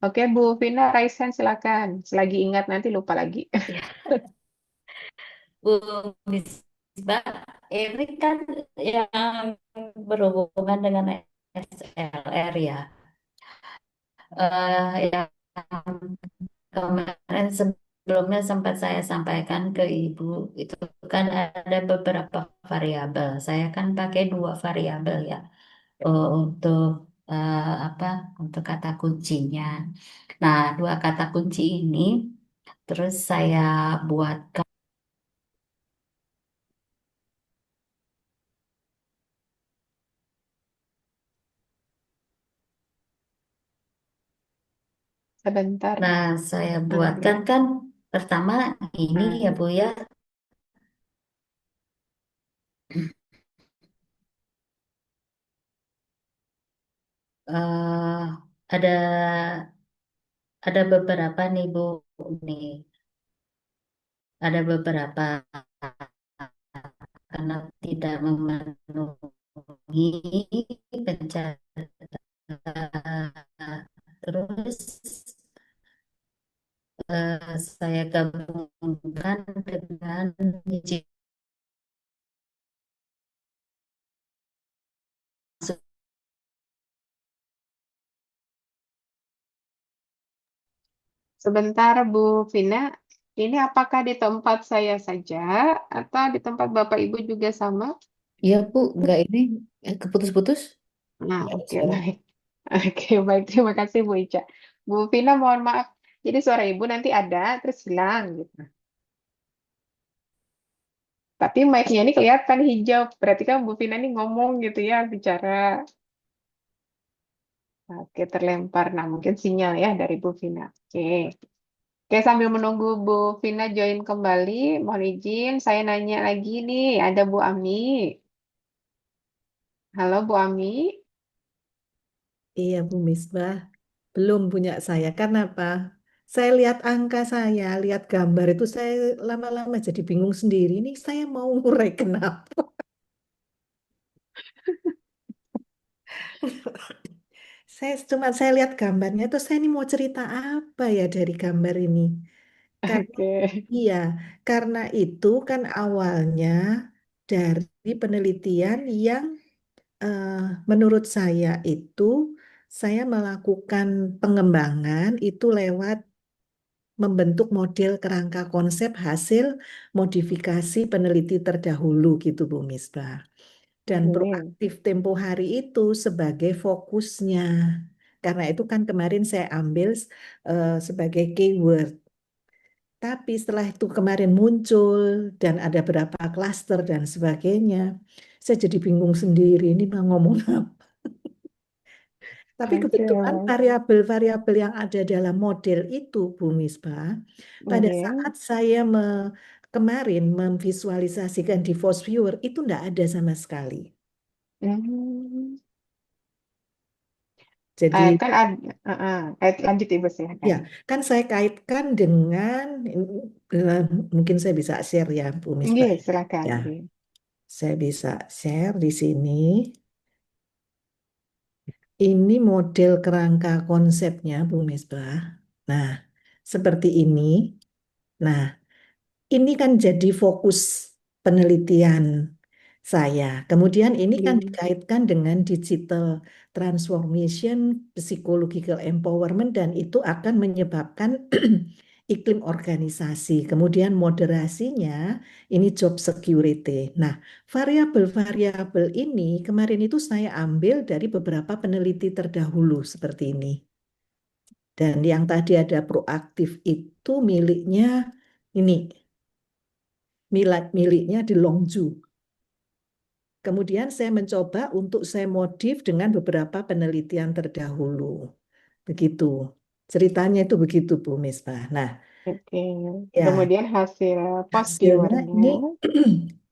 Oke, Bu Vina, raise hand silakan. Selagi ingat nanti lupa lagi. Bu Misbah, ini kan yang berhubungan dengan SLR ya. Yang kemarin sebelumnya sempat saya sampaikan ke Ibu, itu kan ada beberapa variabel. Saya kan pakai dua variabel ya untuk apa? Untuk kata kuncinya. Nah, dua kata kunci ini terus saya buat. Sebentar. Nah, saya Ambil. buatkan kan pertama ini ya Nah, Bu ya, eh ada beberapa nih Bu nih, ada beberapa karena tidak memenuhi pencatatan. Terus saya gabungkan dengan biji masuk. sebentar Bu Vina. Ini apakah di tempat saya saja atau di tempat Bapak Ibu juga sama? Iya Bu, nggak ini keputus-putus. Nah, Nggak ada oke, suara. baik. Oke, baik. Terima kasih Bu Ica. Bu Vina, mohon maaf. Jadi suara Ibu nanti ada, terus hilang gitu. Tapi mic-nya ini kelihatan hijau. Berarti kan Bu Vina ini ngomong gitu ya, bicara. Oke, terlempar. Nah, mungkin sinyal ya dari Bu Vina. Oke. Oke, sambil menunggu Bu Vina join kembali, mohon izin saya nanya lagi nih. Ada Bu Ami. Halo Bu Ami. Iya, Bu Misbah. Belum punya saya. Karena apa? Saya lihat angka saya, lihat gambar itu saya lama-lama jadi bingung sendiri. Ini saya mau ngurai kenapa? Saya lihat gambarnya tuh saya ini mau cerita apa ya dari gambar ini? Karena Oke. iya, karena itu kan awalnya dari penelitian yang eh, menurut saya itu saya melakukan pengembangan itu lewat membentuk model kerangka konsep hasil modifikasi peneliti terdahulu gitu Bu Misbah. Dan Oke. proaktif tempo hari itu sebagai fokusnya. Karena itu kan kemarin saya ambil sebagai keyword. Tapi setelah itu kemarin muncul dan ada beberapa klaster dan sebagainya, saya jadi bingung sendiri ini mau ngomong apa. Tapi Oke, kebetulan baik. variabel-variabel yang ada dalam model itu, Bu Misbah, pada Oke. saat saya kemarin memvisualisasikan di Force Viewer itu tidak ada sama sekali. Hmm. Jadi Kan ada, lanjut Ibu silakan. ya, kan saya kaitkan dengan eh, mungkin saya bisa share ya, Bu Misbah. Nggih, silakan. Ya, Nggih. saya bisa share di sini. Ini model kerangka konsepnya, Bu Misbah. Nah, seperti ini. Nah, ini kan jadi fokus penelitian saya. Kemudian ini kan Nggih. dikaitkan dengan digital transformation, psychological empowerment, dan itu akan menyebabkan iklim organisasi. Kemudian moderasinya, ini job security. Nah, variabel-variabel ini kemarin itu saya ambil dari beberapa peneliti terdahulu seperti ini. Dan yang tadi ada proaktif itu miliknya ini, miliknya di Longju. Kemudian saya mencoba untuk saya modif dengan beberapa penelitian terdahulu. Begitu. Ceritanya itu begitu, Bu Misbah. Nah, Oke. ya, Kemudian hasil post hasilnya viewernya. ini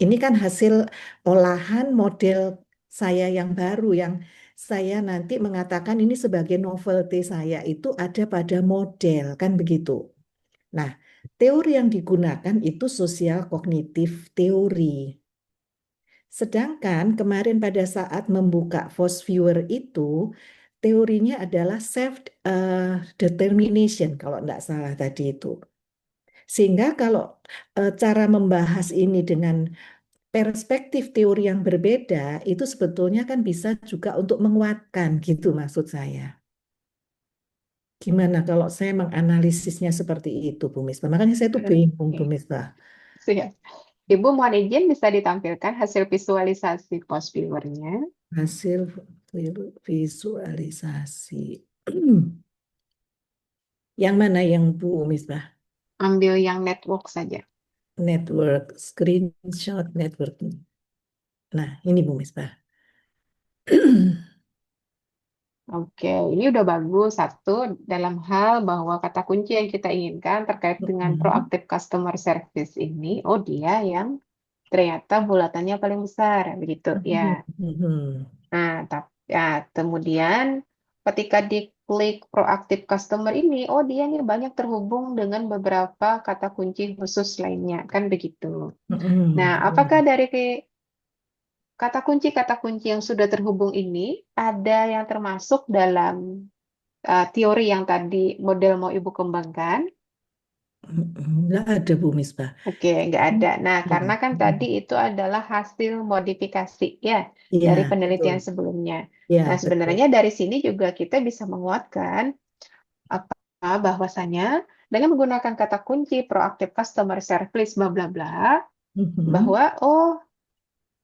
ini kan hasil olahan model saya yang baru yang saya nanti mengatakan ini sebagai novelty saya itu ada pada model kan begitu. Nah, teori yang digunakan itu sosial kognitif teori. Sedangkan kemarin pada saat membuka Force Viewer itu, teorinya adalah self determination kalau tidak salah tadi itu. Sehingga kalau cara membahas ini dengan perspektif teori yang berbeda, itu sebetulnya kan bisa juga untuk menguatkan gitu maksud saya. Gimana kalau saya menganalisisnya seperti itu, Bu Misbah? Makanya saya tuh bingung, Bu Oke. Misbah. Siap. Ibu mohon izin bisa ditampilkan hasil visualisasi post viewernya. Hasil visualisasi. Yang mana yang Bu Misbah? Ambil yang network saja. Network, screenshot network. Nah, ini Bu Misbah. Oke, ini udah bagus. Satu, dalam hal bahwa kata kunci yang kita inginkan terkait dengan proactive customer service ini, oh dia yang ternyata bulatannya paling besar, begitu ya. Nah, ya, kemudian ketika diklik proactive customer ini, oh dia nih banyak terhubung dengan beberapa kata kunci khusus lainnya, kan begitu. Nah, apakah dari kata kunci yang sudah terhubung ini ada yang termasuk dalam teori yang tadi model mau Ibu kembangkan? Nggak ada Bu Misbah. Oke, nggak ada. Nah, karena kan tadi itu adalah hasil modifikasi ya Iya, dari betul. penelitian sebelumnya. Iya, Nah, betul. sebenarnya dari sini juga kita bisa menguatkan apa bahwasanya dengan menggunakan kata kunci proactive customer service bla bla bla bahwa oh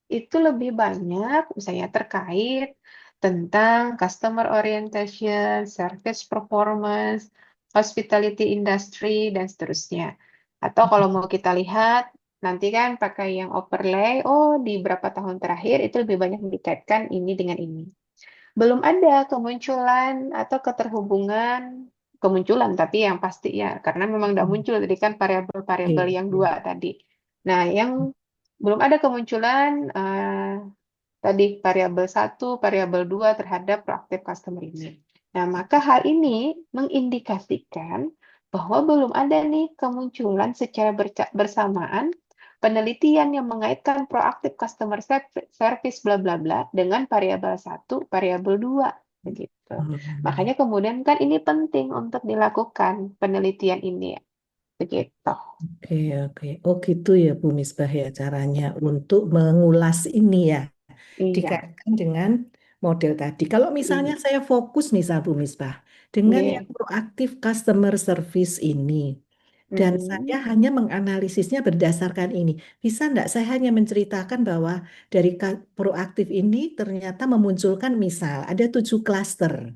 itu lebih banyak misalnya terkait tentang customer orientation, service performance, hospitality industry, dan seterusnya. Atau kalau mau kita lihat, nanti kan pakai yang overlay, oh di beberapa tahun terakhir itu lebih banyak dikaitkan ini dengan ini. Belum ada kemunculan atau keterhubungan, kemunculan tapi yang pasti ya, karena memang tidak muncul tadi kan variabel-variabel Iya, yang iya. dua tadi. Nah, yang belum ada kemunculan tadi variabel satu, variabel dua terhadap proaktif customer ini. Nah, maka hal ini mengindikasikan bahwa belum ada nih kemunculan secara bersamaan penelitian yang mengaitkan proaktif customer service bla bla bla dengan variabel satu, variabel dua begitu. Makanya kemudian kan ini penting untuk dilakukan penelitian ini begitu. Oke, oke. Oh gitu ya Bu Misbah ya caranya untuk mengulas ini ya. Iya. Dikaitkan dengan model tadi. Kalau misalnya Iya. saya fokus misal Bu Misbah dengan Iya. yang proaktif customer service ini dan saya Mm-mm. hanya menganalisisnya berdasarkan ini. Bisa enggak saya hanya menceritakan bahwa dari proaktif ini ternyata memunculkan misal ada 7 klaster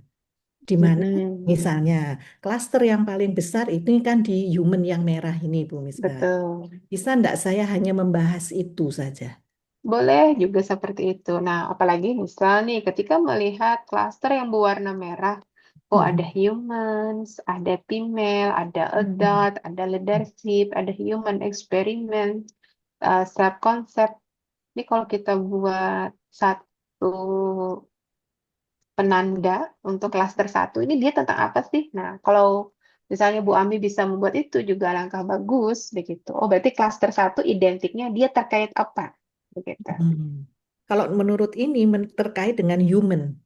di mana Mm-mm. misalnya klaster yang paling besar ini kan di human yang merah ini Bu Misbah. Betul. Bisa enggak saya hanya membahas itu saja? Boleh juga seperti itu. Nah, apalagi misal nih ketika melihat klaster yang berwarna merah, oh ada humans, ada female, ada adult, ada leadership, ada human experiment, self concept. Ini kalau kita buat satu penanda untuk klaster 1 ini dia tentang apa sih? Nah, kalau misalnya Bu Ami bisa membuat itu juga langkah bagus begitu. Oh, berarti klaster 1 identiknya dia terkait apa? Begitu. Kalau menurut ini terkait dengan human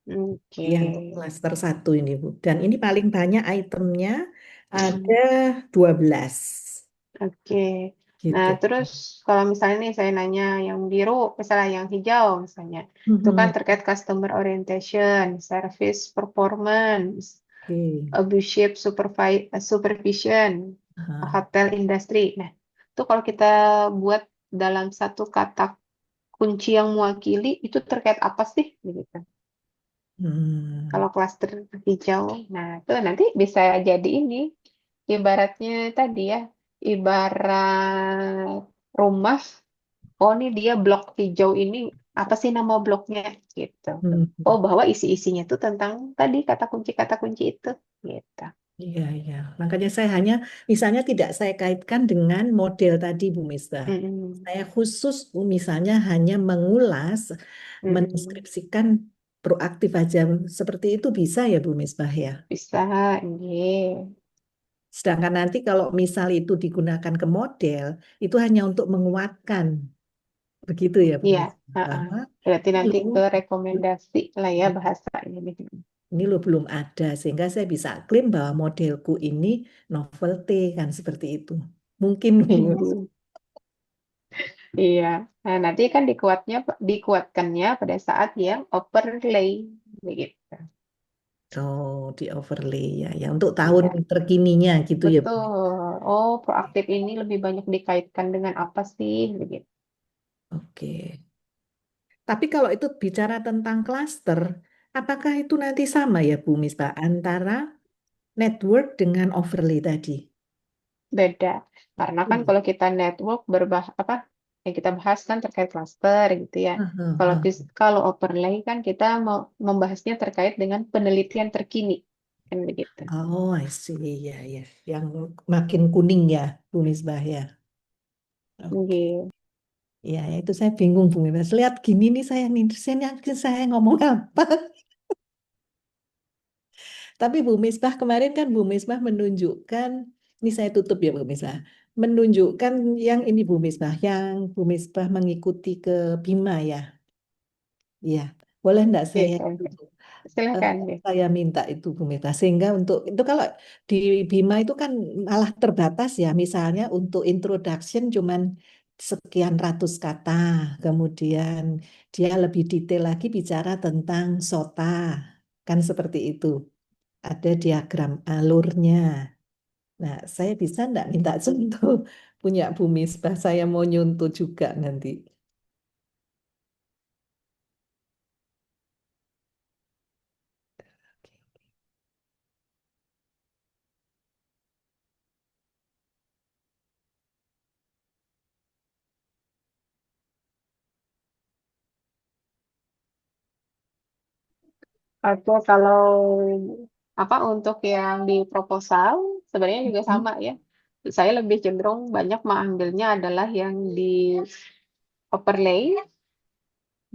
Oke. yang klaster 1 ini, Bu. Dan ini paling banyak itemnya ada 12 Oke. Nah, gitu. terus kalau misalnya nih saya nanya yang biru, misalnya yang hijau misalnya, itu kan Mhm. terkait customer orientation, service performance, Oke. abusive supervision, Aha. hotel industry. Nah, itu kalau kita buat dalam satu kata kunci yang mewakili, itu terkait apa sih? Begitu. Kalau klaster hijau, nah itu nanti bisa jadi ini, ibaratnya tadi ya, ibarat rumah. Oh, ini dia blok hijau ini apa sih nama bloknya gitu. Oh, bahwa isi-isinya itu tentang tadi kata kunci itu gitu. Iya, iya. Makanya saya hanya, misalnya tidak saya kaitkan dengan model tadi, Bu Misbah. Mm-mm. Saya khusus misalnya hanya mengulas, Mm-mm. mendeskripsikan proaktif aja. Seperti itu bisa ya, Bu Misbah ya. Bisa, iya. Sedangkan nanti kalau misal itu digunakan ke model, itu hanya untuk menguatkan. Begitu ya, Bu Iya, Misbah. heeh. Bahwa Berarti ini nanti loh, ke rekomendasi lah ya bahasanya nih. ini loh belum ada. Sehingga saya bisa klaim bahwa modelku ini novelty, kan seperti itu. Mungkin, Bu. Iya. Nah, nanti kan dikuatkannya pada saat yang overlay begitu. Oh, di overlay ya, ya untuk tahun Iya, terkininya gitu ya, Bu. betul. Oh, proaktif ini lebih banyak dikaitkan dengan apa sih begitu. Oke. Tapi kalau itu bicara tentang klaster, apakah itu nanti sama ya, Bu Misbah, antara network dengan overlay tadi? Beda. Karena kan Hmm. kalau kita network apa yang kita bahas kan terkait cluster gitu ya. Kalau overlay kan kita mau membahasnya terkait dengan penelitian terkini kan begitu. Oh, I see. Ya, ya. Yang makin kuning ya, Bu Misbah ya. Oke. Gitu. Ya, ya, itu saya bingung, Bu Misbah. Lihat gini nih saya ngomong apa. Tapi Bu Misbah kemarin kan Bu Misbah menunjukkan, ini saya tutup ya Bu Misbah, menunjukkan yang ini Bu Misbah, yang Bu Misbah mengikuti ke Bima ya. Iya, boleh enggak saya Gitu. eh, Silakan deh. saya minta itu Bu Misbah sehingga untuk itu kalau di Bima itu kan malah terbatas ya, misalnya untuk introduction cuman sekian ratus kata, kemudian dia lebih detail lagi bicara tentang SOTA, kan seperti itu. Ada diagram alurnya. Nah, saya bisa enggak minta contoh punya Bu Misbah, saya mau nyuntuh juga nanti. Oke, kalau apa untuk yang di proposal sebenarnya juga Hmm. sama ya. Saya lebih cenderung banyak mengambilnya adalah yang di overlay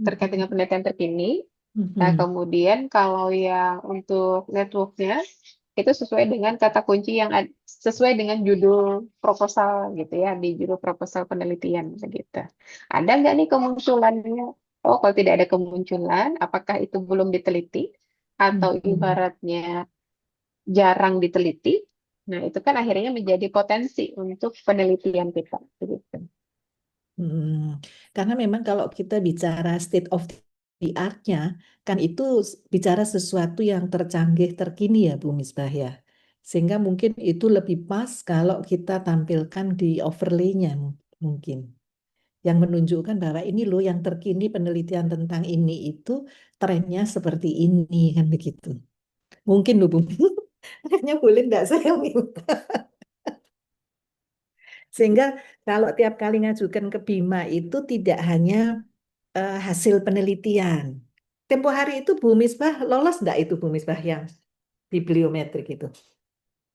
terkait dengan penelitian terkini. Nah, Mhm. kemudian kalau yang untuk networknya itu sesuai dengan kata kunci yang sesuai dengan judul proposal gitu ya, di judul proposal penelitian begitu. Ada nggak nih kemunculannya? Oh, kalau tidak ada kemunculan, apakah itu belum diteliti atau Mhm. ibaratnya jarang diteliti? Nah, itu kan akhirnya menjadi potensi untuk penelitian kita begitu. Hmm, karena memang kalau kita bicara state of the art-nya, kan itu bicara sesuatu yang tercanggih terkini ya Bu Misbah ya. Sehingga mungkin itu lebih pas kalau kita tampilkan di overlay-nya mungkin. Yang menunjukkan bahwa ini loh yang terkini penelitian tentang ini itu trennya seperti ini kan begitu. Mungkin loh Bu. Makanya boleh enggak saya minta. Sehingga kalau tiap kali ngajukan ke Bima itu tidak hanya hasil penelitian. Tempo hari itu Bu Misbah lolos enggak itu Bu Misbah yang bibliometrik itu?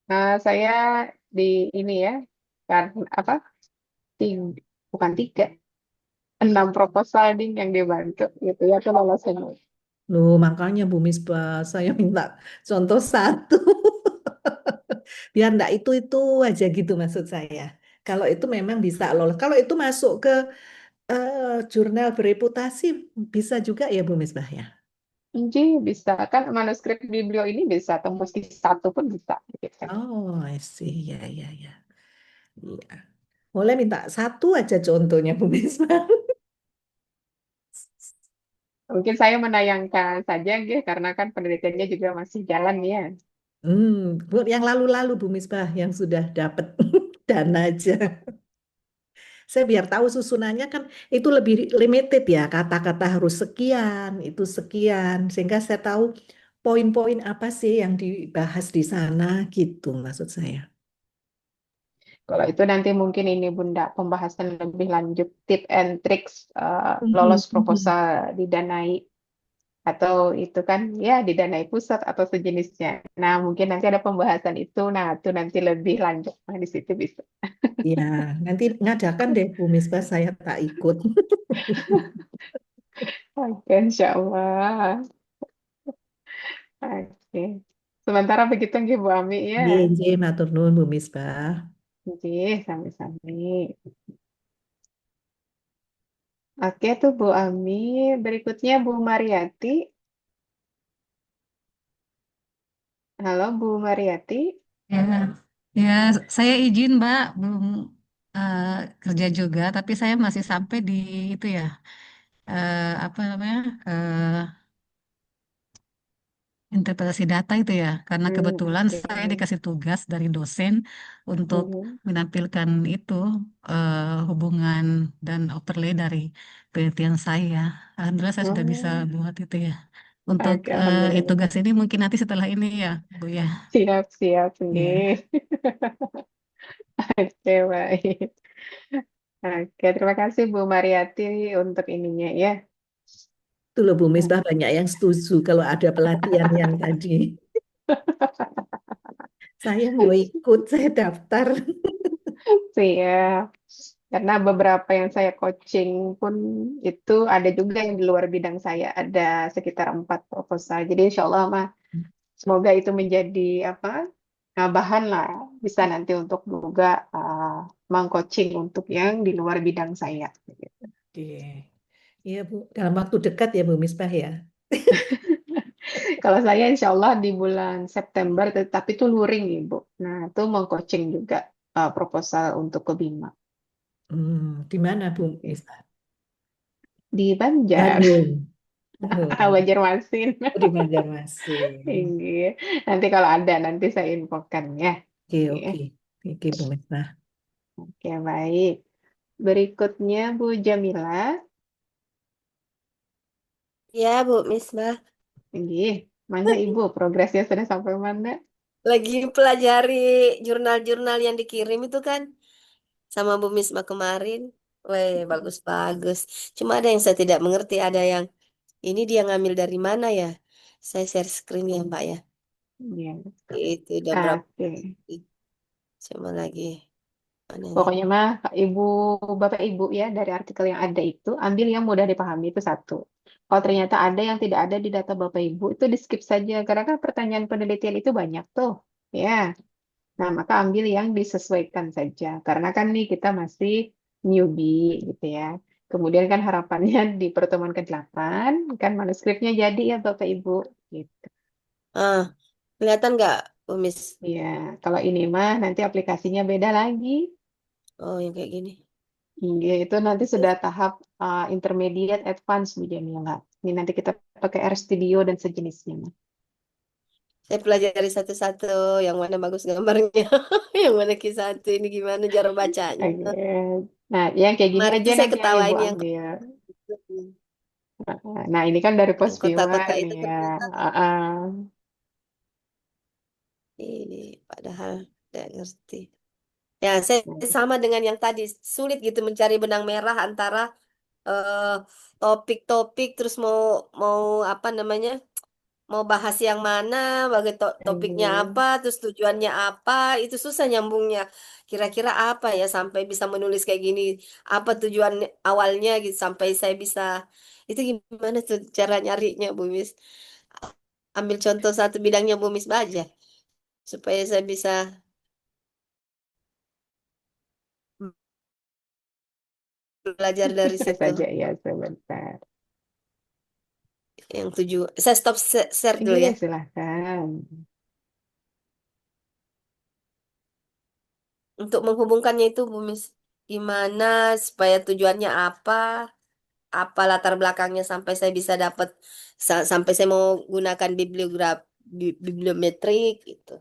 Nah, saya di ini ya, karena apa? Tiga, bukan tiga, 6 proposal nih yang dibantu gitu ya, tuh lolos semua. Loh, makanya Bu Misbah, saya minta contoh satu. Biar enggak itu-itu aja gitu maksud saya. Kalau itu memang bisa lolos. Kalau itu masuk ke jurnal bereputasi, bisa juga ya Bu Misbah ya? Ji, bisa kan manuskrip Biblio ini bisa tembus di satu pun bisa gitu. Oh, I see. Ya, ya, ya. Iya. Boleh minta satu aja contohnya Bu Misbah. Mungkin saya menayangkan saja gitu karena kan penelitiannya juga masih jalan ya. Yang lalu-lalu Bu Misbah yang sudah dapat dana aja. Saya biar tahu susunannya kan itu lebih limited ya, kata-kata harus sekian, itu sekian, sehingga saya tahu poin-poin apa sih yang dibahas di sana gitu maksud saya. Kalau itu nanti mungkin ini Bunda pembahasan lebih lanjut tip and tricks Mhm, lolos mhm. proposal didanai atau itu kan ya didanai pusat atau sejenisnya. Nah, mungkin nanti ada pembahasan itu. Nah, itu nanti lebih lanjut. Nah, di situ bisa. Ya, nanti ngadakan deh Bu Misbah saya tak ikut. Oke, insya Allah. Oke. Sementara begitu nggih Bu Ami ya. Nggih, nggih, matur nuwun Bu Misbah. Nggih, sami-sami. Oke tuh Bu Ami. Berikutnya Bu Mariati. Halo Bu Mariati. Ya, ya, saya izin Mbak, belum eh, kerja juga, tapi saya masih sampai di itu ya, apa namanya, interpretasi data itu ya, karena kebetulan Oke. saya dikasih tugas dari dosen untuk Mhm. menampilkan itu hubungan dan overlay dari penelitian saya. Alhamdulillah saya sudah bisa Hmm. buat itu ya. Untuk Oke, Alhamdulillah. tugas ini mungkin nanti setelah ini ya, Bu ya. Siap, siap, nggih. Ya. Oke, baik. Oke, terima kasih Bu Mariati untuk ininya ya. Itu loh Bu Misbah banyak yang setuju kalau ada pelatihan yang tadi. Saya mau ikut, saya daftar. Siap. Karena beberapa yang saya coaching pun itu ada juga yang di luar bidang saya. Ada sekitar 4 proposal. Jadi insya Allah mah semoga itu menjadi apa bahan lah bisa nanti untuk juga mengcoaching untuk yang di luar bidang saya. Oke. Iya Bu, dalam waktu dekat ya Bu Misbah ya. Kalau saya insya Allah di bulan September, tetapi itu luring Ibu. Nah, itu mengcoaching juga proposal untuk ke Bima. Di mana Bu Misbah? Di Banjar, Bandung. Oh, Banjarmasin. di Banjarmasin. Iya. Nanti kalau ada, nanti saya infokan ya. Oke, Iya. oke. Oke, Bu Misbah. Oke, baik. Berikutnya Bu Jamila. Ya, Bu Misbah. Iya. Mana Ibu? Progresnya sudah sampai mana? Lagi pelajari jurnal-jurnal yang dikirim itu kan sama Bu Misbah kemarin. Weh, bagus-bagus. Cuma ada yang saya tidak mengerti. Ada yang ini dia ngambil dari mana ya? Saya share screen ya, Mbak ya. Iya. Itu udah berapa? Oke. Cuma lagi mana nih? Pokoknya mah Ibu, Bapak Ibu ya dari artikel yang ada itu ambil yang mudah dipahami itu satu. Kalau ternyata ada yang tidak ada di data Bapak Ibu itu di skip saja karena kan pertanyaan penelitian itu banyak tuh. Ya. Nah, maka ambil yang disesuaikan saja karena kan nih kita masih newbie gitu ya. Kemudian kan harapannya di pertemuan ke-8 kan manuskripnya jadi ya Bapak Ibu gitu. Ah, kelihatan nggak, Bu Mis? Ya, kalau ini mah nanti aplikasinya beda lagi. Oh, yang kayak gini. Iya, itu nanti sudah tahap intermediate advance Bu Jamila. Ini nanti kita pakai RStudio dan sejenisnya. Mas. Saya pelajari satu-satu yang mana bagus gambarnya, yang mana kisah satu ini gimana cara bacanya. Oke. Nah, yang kayak gini Kemarin aja tuh saya nanti yang Ibu ketawain ambil. Nah, ini kan dari yang Pospima kota-kota nih itu ya. ternyata Ah. ini padahal tidak ngerti. Ya, saya Nah, sama dengan yang tadi, sulit gitu mencari benang merah antara eh, topik-topik terus mau mau apa namanya? mau bahas yang mana, topiknya Aduh. apa, terus tujuannya apa, itu susah nyambungnya. Kira-kira apa ya sampai bisa menulis kayak gini? Apa tujuan awalnya gitu sampai saya bisa. Itu gimana tuh cara nyarinya, Bu Mis? Ambil contoh satu bidangnya Bu Mis Baja supaya saya bisa belajar dari Bisa situ. saja ya sebentar. Yang tujuh, saya stop share dulu Iya, ya. silahkan. Untuk menghubungkannya itu Bu Mis, gimana supaya tujuannya apa latar belakangnya sampai saya bisa dapat sampai saya mau gunakan bibliometrik itu.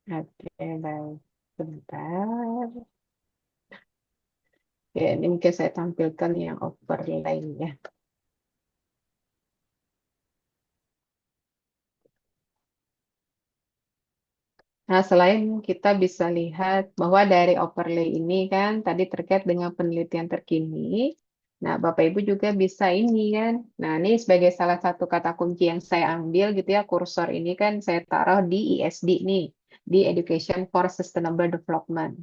Oke, baik. Sebentar. Ya, ini mungkin saya tampilkan yang overlay ya. Nah, selain kita bisa lihat bahwa dari overlay ini kan tadi terkait dengan penelitian terkini. Nah, Bapak Ibu juga bisa ini kan. Nah, ini sebagai salah satu kata kunci yang saya ambil gitu ya, kursor ini kan saya taruh di ISD nih, di Education for Sustainable Development.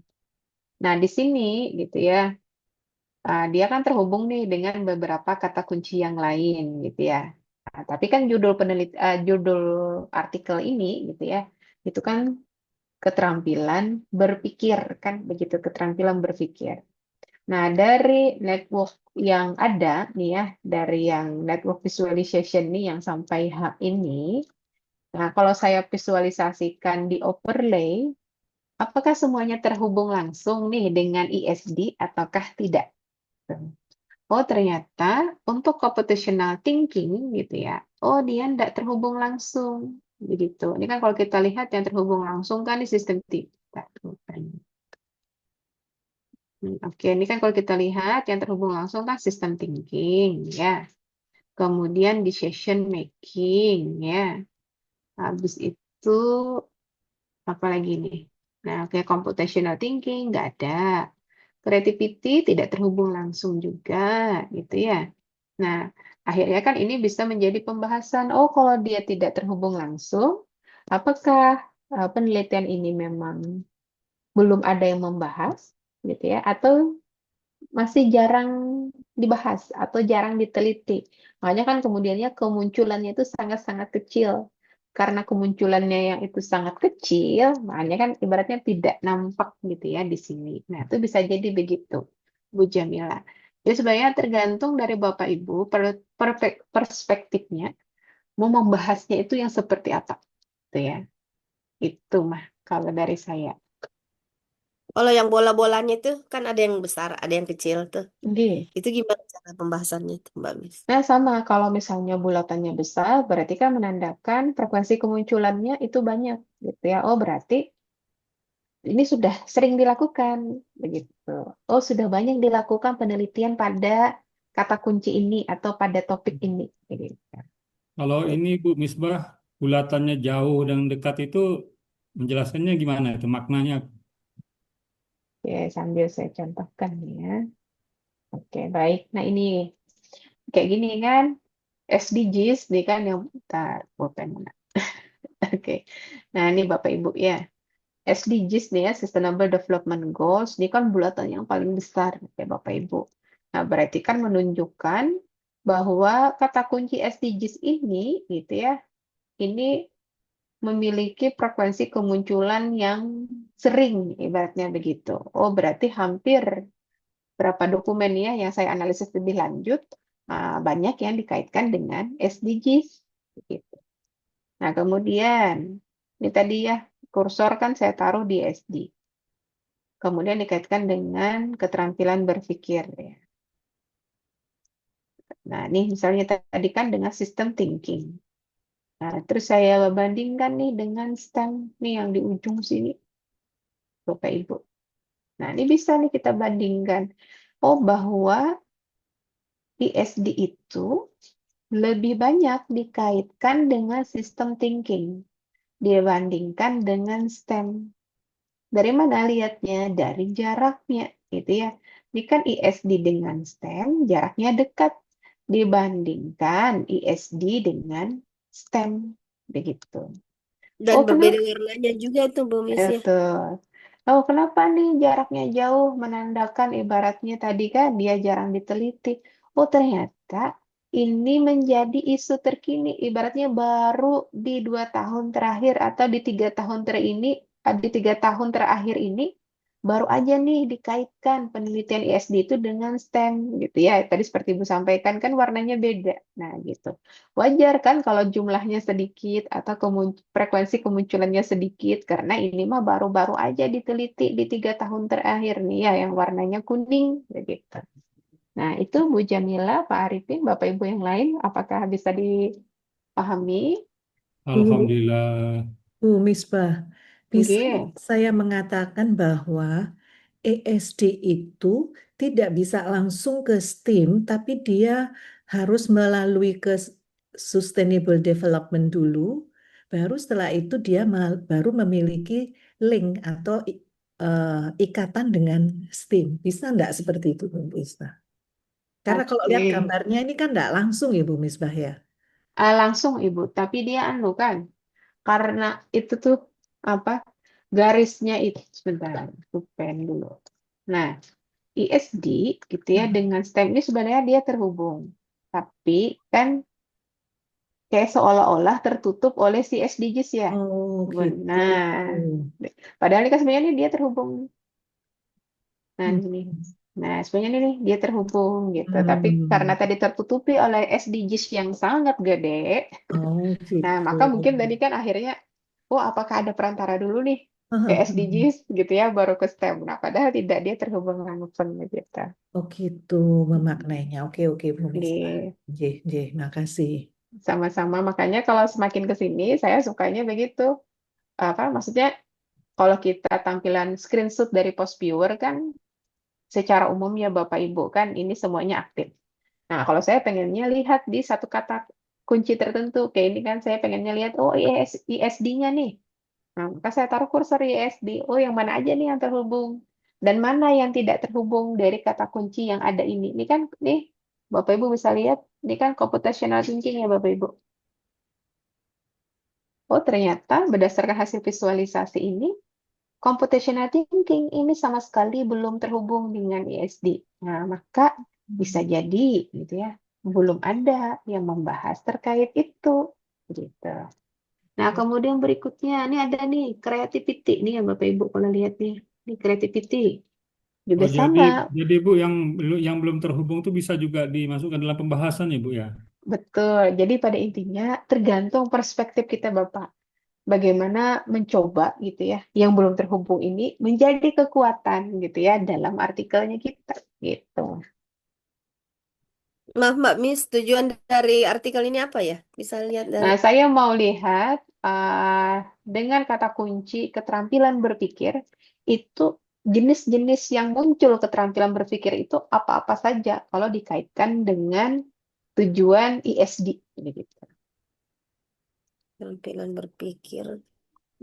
Nah, di sini gitu ya, dia kan terhubung nih dengan beberapa kata kunci yang lain gitu ya. Nah, tapi kan judul artikel ini gitu ya, itu kan keterampilan berpikir kan begitu, keterampilan berpikir. Nah, dari network yang ada nih ya, dari yang network visualization nih yang sampai H ini, nah kalau saya visualisasikan di overlay, apakah semuanya terhubung langsung nih dengan ISD ataukah tidak? Oh, ternyata untuk computational thinking gitu ya. Oh, dia tidak terhubung langsung begitu. Ini kan kalau kita lihat yang terhubung langsung kan di sistem kita. Oke, ini kan kalau kita lihat yang terhubung langsung kan sistem thinking ya. Kemudian decision making ya. Habis itu apa lagi nih? Nah, oke, computational thinking nggak ada. Creativity tidak terhubung langsung juga gitu ya. Nah, akhirnya kan ini bisa menjadi pembahasan. Oh, kalau dia tidak terhubung langsung, apakah penelitian ini memang belum ada yang membahas gitu ya, atau masih jarang dibahas atau jarang diteliti. Makanya kan kemudiannya kemunculannya itu sangat-sangat kecil. Karena kemunculannya yang itu sangat kecil, makanya kan ibaratnya tidak nampak gitu ya di sini. Nah, itu bisa jadi begitu, Bu Jamila. Jadi sebenarnya tergantung dari Bapak Ibu perspektifnya mau membahasnya itu yang seperti apa, gitu ya. Itu mah kalau dari saya. Kalau yang bola-bolanya itu kan ada yang besar, ada yang kecil tuh. Oke. Itu gimana cara pembahasannya itu, Mbak Mis? Nah, sama kalau misalnya bulatannya besar, berarti kan menandakan frekuensi kemunculannya itu banyak, gitu ya. Oh, berarti ini sudah sering dilakukan, begitu. Oh, sudah banyak dilakukan penelitian pada kata kunci ini atau pada topik ini, gitu. Kalau ini Bu Misbah, bulatannya jauh dan dekat itu menjelaskannya gimana itu maknanya? Oke, sambil saya contohkan ya. Oke, baik. Nah, ini kayak gini kan, SDGs, nih kan yang, bentar, pulpen mana? Oke. Nah, ini Bapak Ibu ya. SDGs nih ya, Sustainable Development Goals, ini kan bulatan yang paling besar ya Bapak Ibu. Nah, berarti kan menunjukkan bahwa kata kunci SDGs ini gitu ya, ini memiliki frekuensi kemunculan yang sering, ibaratnya begitu. Oh, berarti hampir berapa dokumen ya yang saya analisis lebih lanjut, banyak yang dikaitkan dengan SDGs. Begitu. Nah, kemudian ini tadi ya, kursor kan saya taruh di SD. Kemudian dikaitkan dengan keterampilan berpikir ya. Nah, ini misalnya tadi kan dengan sistem thinking. Nah, terus saya bandingkan nih dengan STEM nih yang di ujung sini, Bapak Ibu. Nah, ini bisa nih kita bandingkan. Oh, bahwa ISD itu lebih banyak dikaitkan dengan sistem thinking dibandingkan dengan STEM. Dari mana lihatnya? Dari jaraknya, gitu ya. Ini kan ISD dengan STEM jaraknya dekat. dibandingkan ISD dengan STEM begitu. Dan Oh, berbeda kenapa? warnanya juga tuh Bu Miss ya. Betul. Oh, kenapa nih jaraknya jauh menandakan ibaratnya tadi kan dia jarang diteliti. Oh, ternyata ini menjadi isu terkini. Ibaratnya baru di 2 tahun terakhir atau di 3 tahun di 3 tahun terakhir ini baru aja nih dikaitkan penelitian ISD itu dengan STEM gitu ya. Tadi seperti Ibu sampaikan kan warnanya beda. Nah, gitu. Wajar kan kalau jumlahnya sedikit atau frekuensi kemunculannya sedikit karena ini mah baru-baru aja diteliti di 3 tahun terakhir nih ya yang warnanya kuning begitu. Nah itu Bu Jamila, Pak Arifin, Bapak Ibu yang lain, apakah bisa dipahami? Bu, Alhamdulillah. Bu Misbah, bisa Oke, saya mengatakan bahwa ESD itu tidak bisa langsung ke STEAM, tapi dia harus melalui ke Sustainable Development dulu, baru setelah itu dia baru memiliki link atau ikatan dengan STEAM. Bisa enggak seperti itu, Bu Misbah? Karena kalau lihat oke. gambarnya ini kan enggak langsung ya, Bu Misbah ya. Langsung Ibu, tapi dia anu kan, karena itu tuh apa garisnya itu sebentar, aku pen dulu. Nah, ISD gitu ya dengan STEM ini sebenarnya dia terhubung. Tapi kan kayak seolah-olah tertutup oleh si SDGs ya. Oh gitu. Nah, padahal ini kan sebenarnya ini dia terhubung. Nah, Hmm. ini. Nah, sebenarnya ini nih, dia terhubung gitu. Tapi karena Hmm. tadi tertutupi oleh SDGs yang sangat gede, Oh nah gitu. maka mungkin tadi kan akhirnya, oh apakah ada perantara dulu nih ke SDGs gitu ya, baru ke STEM. Nah, padahal tidak, dia terhubung langsung gitu. Oh gitu memaknainya. Oke oke Bu Misbah. Di Jeh jeh, makasih. sama-sama makanya kalau semakin ke sini saya sukanya begitu. Apa maksudnya kalau kita tampilan screenshot dari post viewer kan secara umum ya Bapak Ibu kan ini semuanya aktif. Nah, kalau saya pengennya lihat di satu kata kunci tertentu, kayak ini kan saya pengennya lihat, oh ISD-nya nih. Nah, maka saya taruh kursor ISD, oh yang mana aja nih yang terhubung. Dan mana yang tidak terhubung dari kata kunci yang ada ini. Ini kan, nih, Bapak Ibu bisa lihat, ini kan computational thinking ya Bapak Ibu. Oh, ternyata berdasarkan hasil visualisasi ini, computational thinking ini sama sekali belum terhubung dengan ISD. Nah, maka bisa jadi gitu ya, belum ada yang membahas terkait itu gitu. Nah, kemudian berikutnya ini ada nih creativity nih ya Bapak Ibu kalau lihat nih. Ini creativity juga Oh, jadi sama. Bu yang belum terhubung tuh bisa juga dimasukkan dalam pembahasan ya Bu ya. Betul. Jadi pada intinya tergantung perspektif kita Bapak. Bagaimana mencoba gitu ya, yang belum terhubung ini menjadi kekuatan gitu ya dalam artikelnya kita gitu. Maaf Mbak Miss, tujuan dari artikel ini apa ya? Bisa lihat dari Nah, saya mau lihat dengan kata kunci keterampilan berpikir itu jenis-jenis yang muncul keterampilan berpikir itu apa-apa saja kalau dikaitkan dengan tujuan ISD gitu. tampilan berpikir.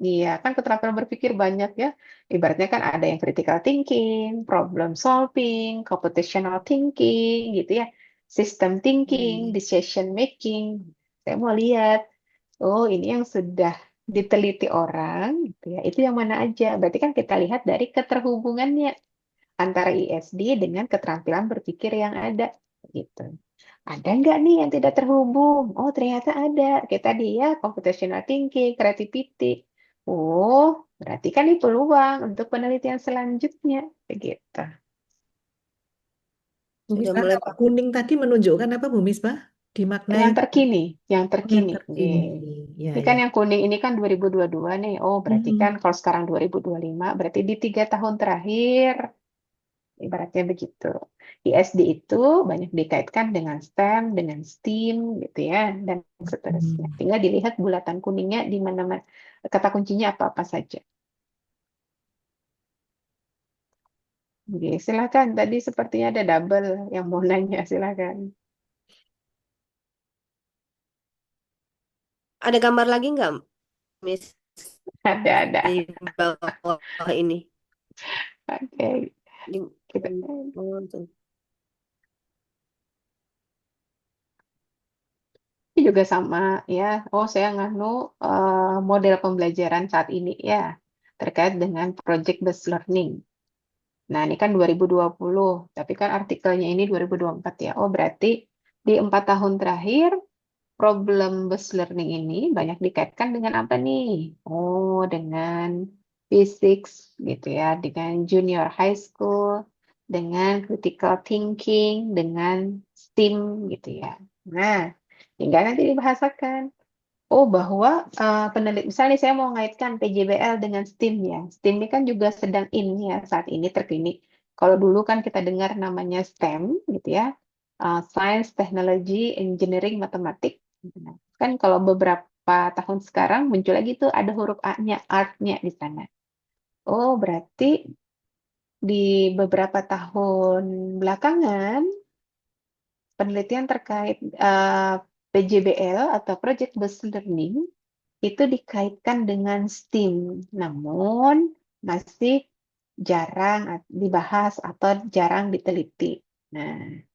Iya, kan keterampilan berpikir banyak ya. Ibaratnya kan ada yang critical thinking, problem solving, computational thinking gitu ya. System thinking, Hmm. decision making. Saya mau lihat, oh ini yang sudah diteliti orang gitu ya. Itu yang mana aja? Berarti kan kita lihat dari keterhubungannya antara ISD dengan keterampilan berpikir yang ada gitu. Ada nggak nih yang tidak terhubung? Oh, ternyata ada. Kayak tadi ya, computational thinking, creativity. Oh, berarti kan ini peluang untuk penelitian selanjutnya. Begitu. Bu Sudah Misbah, mulai kalau kuning tadi menunjukkan apa Bu Misbah? Dimaknai Yang terkini, yang yang terkini. terkini. Ya Ini ya. kan yang kuning ini kan 2022 nih. Oh, berarti kan Hmm. kalau sekarang 2025, berarti di 3 tahun terakhir, ibaratnya begitu. ISD itu banyak dikaitkan dengan STEM, dengan STEAM, gitu ya, dan seterusnya. Hmm. Tinggal dilihat bulatan kuningnya di mana-mana, kata kuncinya apa-apa saja. Oke, silakan. Tadi sepertinya ada double yang mau nanya, silakan. ada gambar lagi nggak Miss Ada. di bawah ini? Oke, Di, kita. oh, tuh. juga sama ya. Oh, saya nganu model pembelajaran saat ini ya terkait dengan project based learning. Nah, ini kan 2020, tapi kan artikelnya ini 2024 ya. Oh, berarti di 4 tahun terakhir problem based learning ini banyak dikaitkan dengan apa nih? Oh, dengan physics gitu ya, dengan junior high school, dengan critical thinking, dengan STEAM gitu ya. Nah, tinggal nanti dibahasakan. Oh, bahwa peneliti, misalnya saya mau ngaitkan PJBL dengan STEAM ya. STEAM ini kan juga sedang in ya saat ini terkini. Kalau dulu kan kita dengar namanya STEM gitu ya, Science, Technology, Engineering, Matematik. Nah, kan kalau beberapa tahun sekarang muncul lagi tuh ada huruf A-nya, art-nya di sana. Oh, berarti di beberapa tahun belakangan penelitian terkait PJBL atau Project Based Learning itu dikaitkan dengan STEAM, namun masih jarang dibahas atau jarang diteliti. Nah,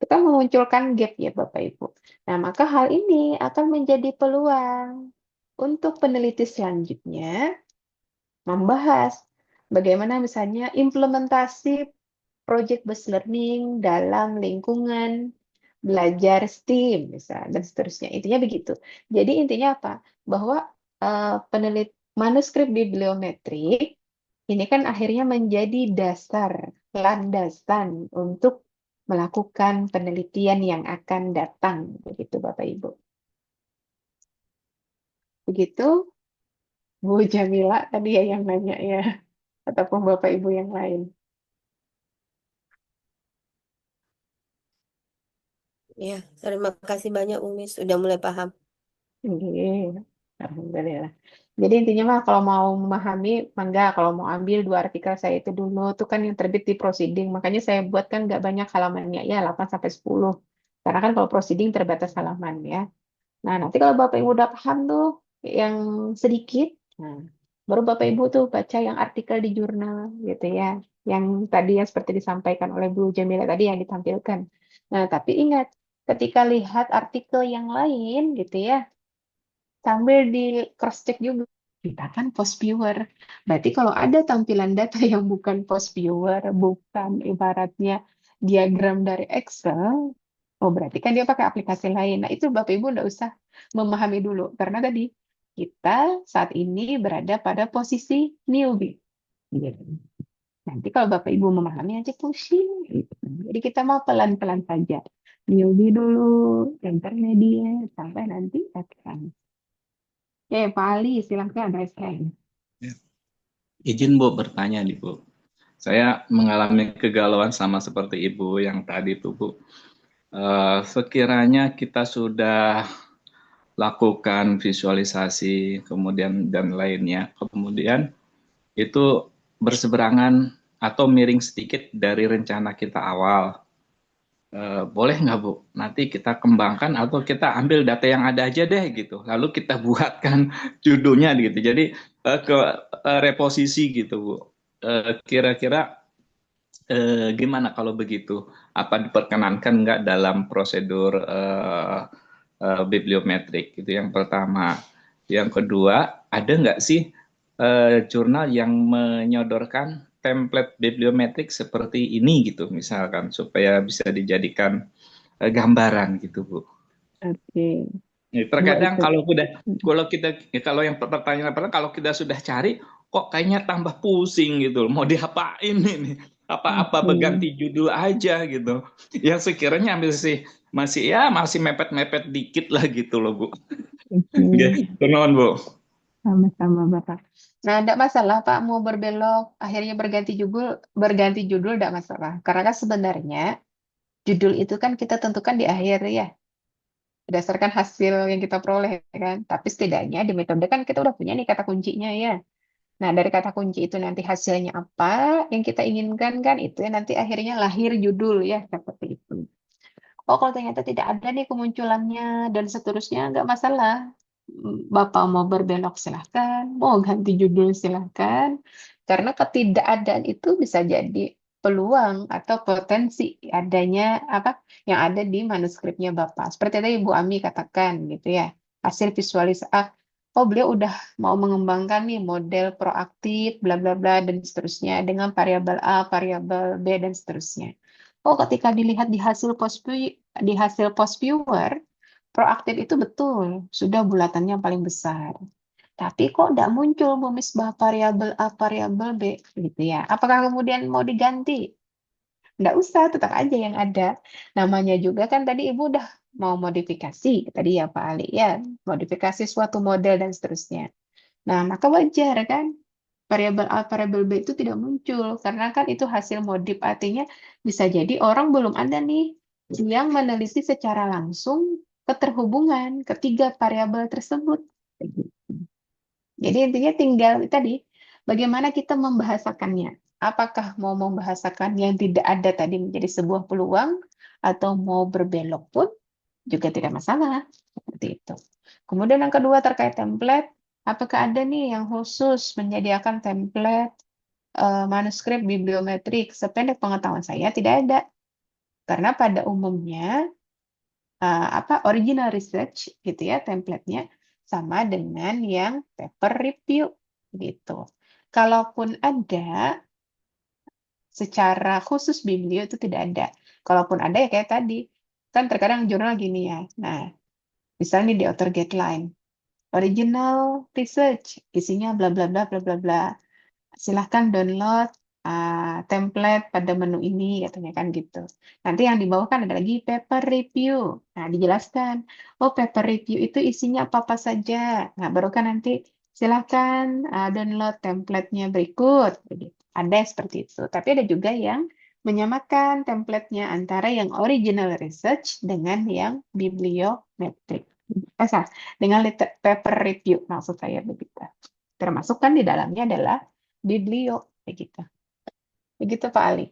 kita memunculkan gap ya Bapak Ibu. Nah, maka hal ini akan menjadi peluang untuk peneliti selanjutnya membahas bagaimana misalnya implementasi project based learning dalam lingkungan belajar STEAM misalnya dan seterusnya. Intinya begitu. Jadi intinya apa? Bahwa manuskrip bibliometrik ini kan akhirnya menjadi dasar landasan untuk melakukan penelitian yang akan datang begitu Bapak Ibu. Begitu Bu Jamila tadi ya yang nanya ya ataupun Bapak Ibu yang lain. Ya, terima kasih banyak Umis, sudah mulai paham. Iya, alhamdulillah. Jadi intinya mah kalau mau memahami, mangga kalau mau ambil 2 artikel saya itu dulu, tuh kan yang terbit di Proceeding. Makanya saya buat kan nggak banyak halamannya, ya 8 sampai 10. Karena kan kalau Proceeding terbatas halaman ya. Nah, nanti kalau Bapak Ibu udah paham tuh yang sedikit, nah, baru Bapak Ibu tuh baca yang artikel di jurnal gitu ya. Yang tadi yang seperti disampaikan oleh Bu Jamila tadi yang ditampilkan. Nah, tapi ingat, ketika lihat artikel yang lain gitu ya, sambil di cross check juga kita kan post viewer. Berarti kalau ada tampilan data yang bukan post viewer, bukan ibaratnya diagram dari Excel, oh berarti kan dia pakai aplikasi lain. Nah itu Bapak Ibu nggak usah memahami dulu karena tadi kita saat ini berada pada posisi newbie. Gitu. Nanti kalau Bapak Ibu memahami aja pusing. Gitu. Jadi kita mau pelan-pelan saja. Newbie dulu, intermediate, sampai nanti advance. Oke, Pak Ali, silahkan raise. Ya. Izin Bu bertanya nih Bu. Saya mengalami kegalauan sama seperti Ibu yang tadi tuh Bu. Sekiranya kita sudah lakukan visualisasi kemudian dan lainnya, kemudian itu berseberangan atau miring sedikit dari rencana kita awal. Boleh nggak Bu? Nanti kita kembangkan atau kita ambil data yang ada aja deh gitu. Lalu kita buatkan judulnya gitu. Jadi ke reposisi gitu Bu. Kira-kira gimana kalau begitu? Apa diperkenankan nggak dalam prosedur bibliometrik? Itu yang pertama. Yang kedua, ada nggak sih jurnal yang menyodorkan template bibliometrik seperti ini gitu misalkan supaya bisa dijadikan gambaran gitu Bu. Oke. Terkadang kalau yang pertanyaan kalau kita sudah cari kok kayaknya tambah pusing gitu mau diapain ini apa berganti judul aja gitu yang sekiranya masih mepet-mepet dikit lah gitu loh Bu. Nuhun Bu. Sama-sama Bapak. Nah, tidak masalah Pak mau berbelok, akhirnya berganti judul tidak masalah. Karena kan sebenarnya judul itu kan kita tentukan di akhir ya, berdasarkan hasil yang kita peroleh kan. Tapi setidaknya di metode kan kita udah punya nih kata kuncinya ya. Nah, dari kata kunci itu nanti hasilnya apa yang kita inginkan kan itu ya nanti akhirnya lahir judul ya seperti itu. Oh, kalau ternyata tidak ada nih kemunculannya dan seterusnya nggak masalah. Bapak mau berbelok silahkan, mau ganti judul silahkan. Karena ketidakadaan itu bisa jadi peluang atau potensi adanya apa yang ada di manuskripnya Bapak. Seperti tadi Ibu Ami katakan gitu ya, hasil visualisasi. Oh, beliau udah mau mengembangkan nih model proaktif, bla bla bla dan seterusnya dengan variabel A, variabel B dan seterusnya. Oh, ketika dilihat di hasil post viewer, proaktif itu betul sudah bulatannya paling besar. Tapi kok tidak muncul Bu Misbah variabel A, variabel B gitu ya. Apakah kemudian mau diganti? Nggak usah, tetap aja yang ada. Namanya juga kan tadi Ibu udah mau modifikasi, tadi ya Pak Ali, ya. Modifikasi suatu model dan seterusnya. Nah, maka wajar kan variabel A, variabel B itu tidak muncul. Karena kan itu hasil modif, artinya bisa jadi orang belum ada nih yang meneliti secara langsung keterhubungan ketiga variabel tersebut. Jadi intinya tinggal tadi, bagaimana kita membahasakannya. Apakah mau membahasakan yang tidak ada tadi menjadi sebuah peluang, atau mau berbelok pun juga tidak masalah. Seperti itu. Kemudian yang kedua terkait template, apakah ada nih yang khusus menyediakan template manuskrip bibliometrik? Sependek pengetahuan saya tidak ada. Karena pada umumnya original research gitu ya templatenya sama dengan yang paper review gitu. Kalaupun ada secara khusus biblio itu tidak ada. Kalaupun ada ya kayak tadi kan terkadang jurnal gini ya. Nah, misalnya di author guideline original research isinya bla bla bla bla bla bla. Silahkan download template pada menu ini katanya kan gitu. Nanti yang di bawah kan ada lagi paper review. Nah, dijelaskan, oh paper review itu isinya apa-apa saja. Nah, baru kan nanti silahkan download template-nya berikut. Begitu. Ada yang seperti itu. Tapi ada juga yang menyamakan template-nya antara yang original research dengan yang bibliometrik. Dengan paper review maksud saya begitu. Termasuk kan di dalamnya adalah biblio begitu. Begitu Pak Ali.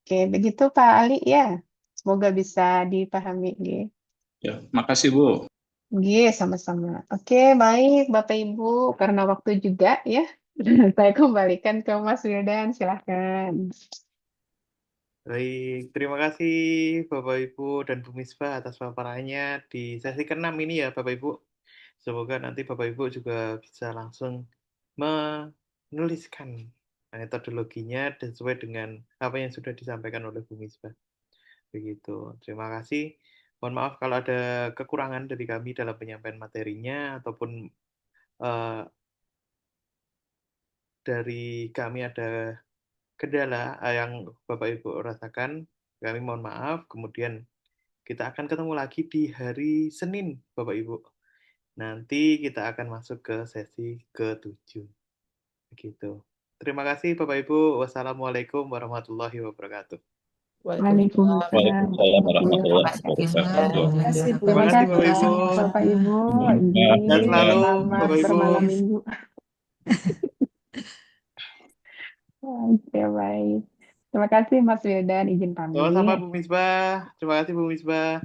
Oke, begitu Pak Ali ya. Semoga bisa dipahami. Ya, makasih Bu. Sama-sama. Oke, baik Bapak Ibu. Karena waktu juga ya, saya kembalikan ke Mas Wildan. Silahkan. Baik, terima kasih Bapak Ibu dan Bu Misbah atas paparannya di sesi ke-6 ini ya Bapak Ibu. Semoga nanti Bapak Ibu juga bisa langsung menuliskan metodologinya dan sesuai dengan apa yang sudah disampaikan oleh Bu Misbah. Begitu. Terima kasih. Mohon maaf kalau ada kekurangan dari kami dalam penyampaian materinya ataupun dari kami ada kendala yang Bapak Ibu rasakan. Kami mohon maaf. Kemudian kita akan ketemu lagi di hari Senin, Bapak Ibu. Nanti kita akan masuk ke sesi ke-7. Begitu. Terima kasih Bapak Ibu. Wassalamualaikum warahmatullahi wabarakatuh. Waalaikumsalam. Waalaikumsalam warahmatullahi Terima wabarakatuh. kasih Terima kasih Bapak Ibu. Bapak Ibu. Dan selalu Selamat Bapak Ibu. bermalam minggu. Oke, baik. Terima kasih Mas Wildan, izin pamit. Sama-sama Bu Misbah. Terima kasih Bu Misbah.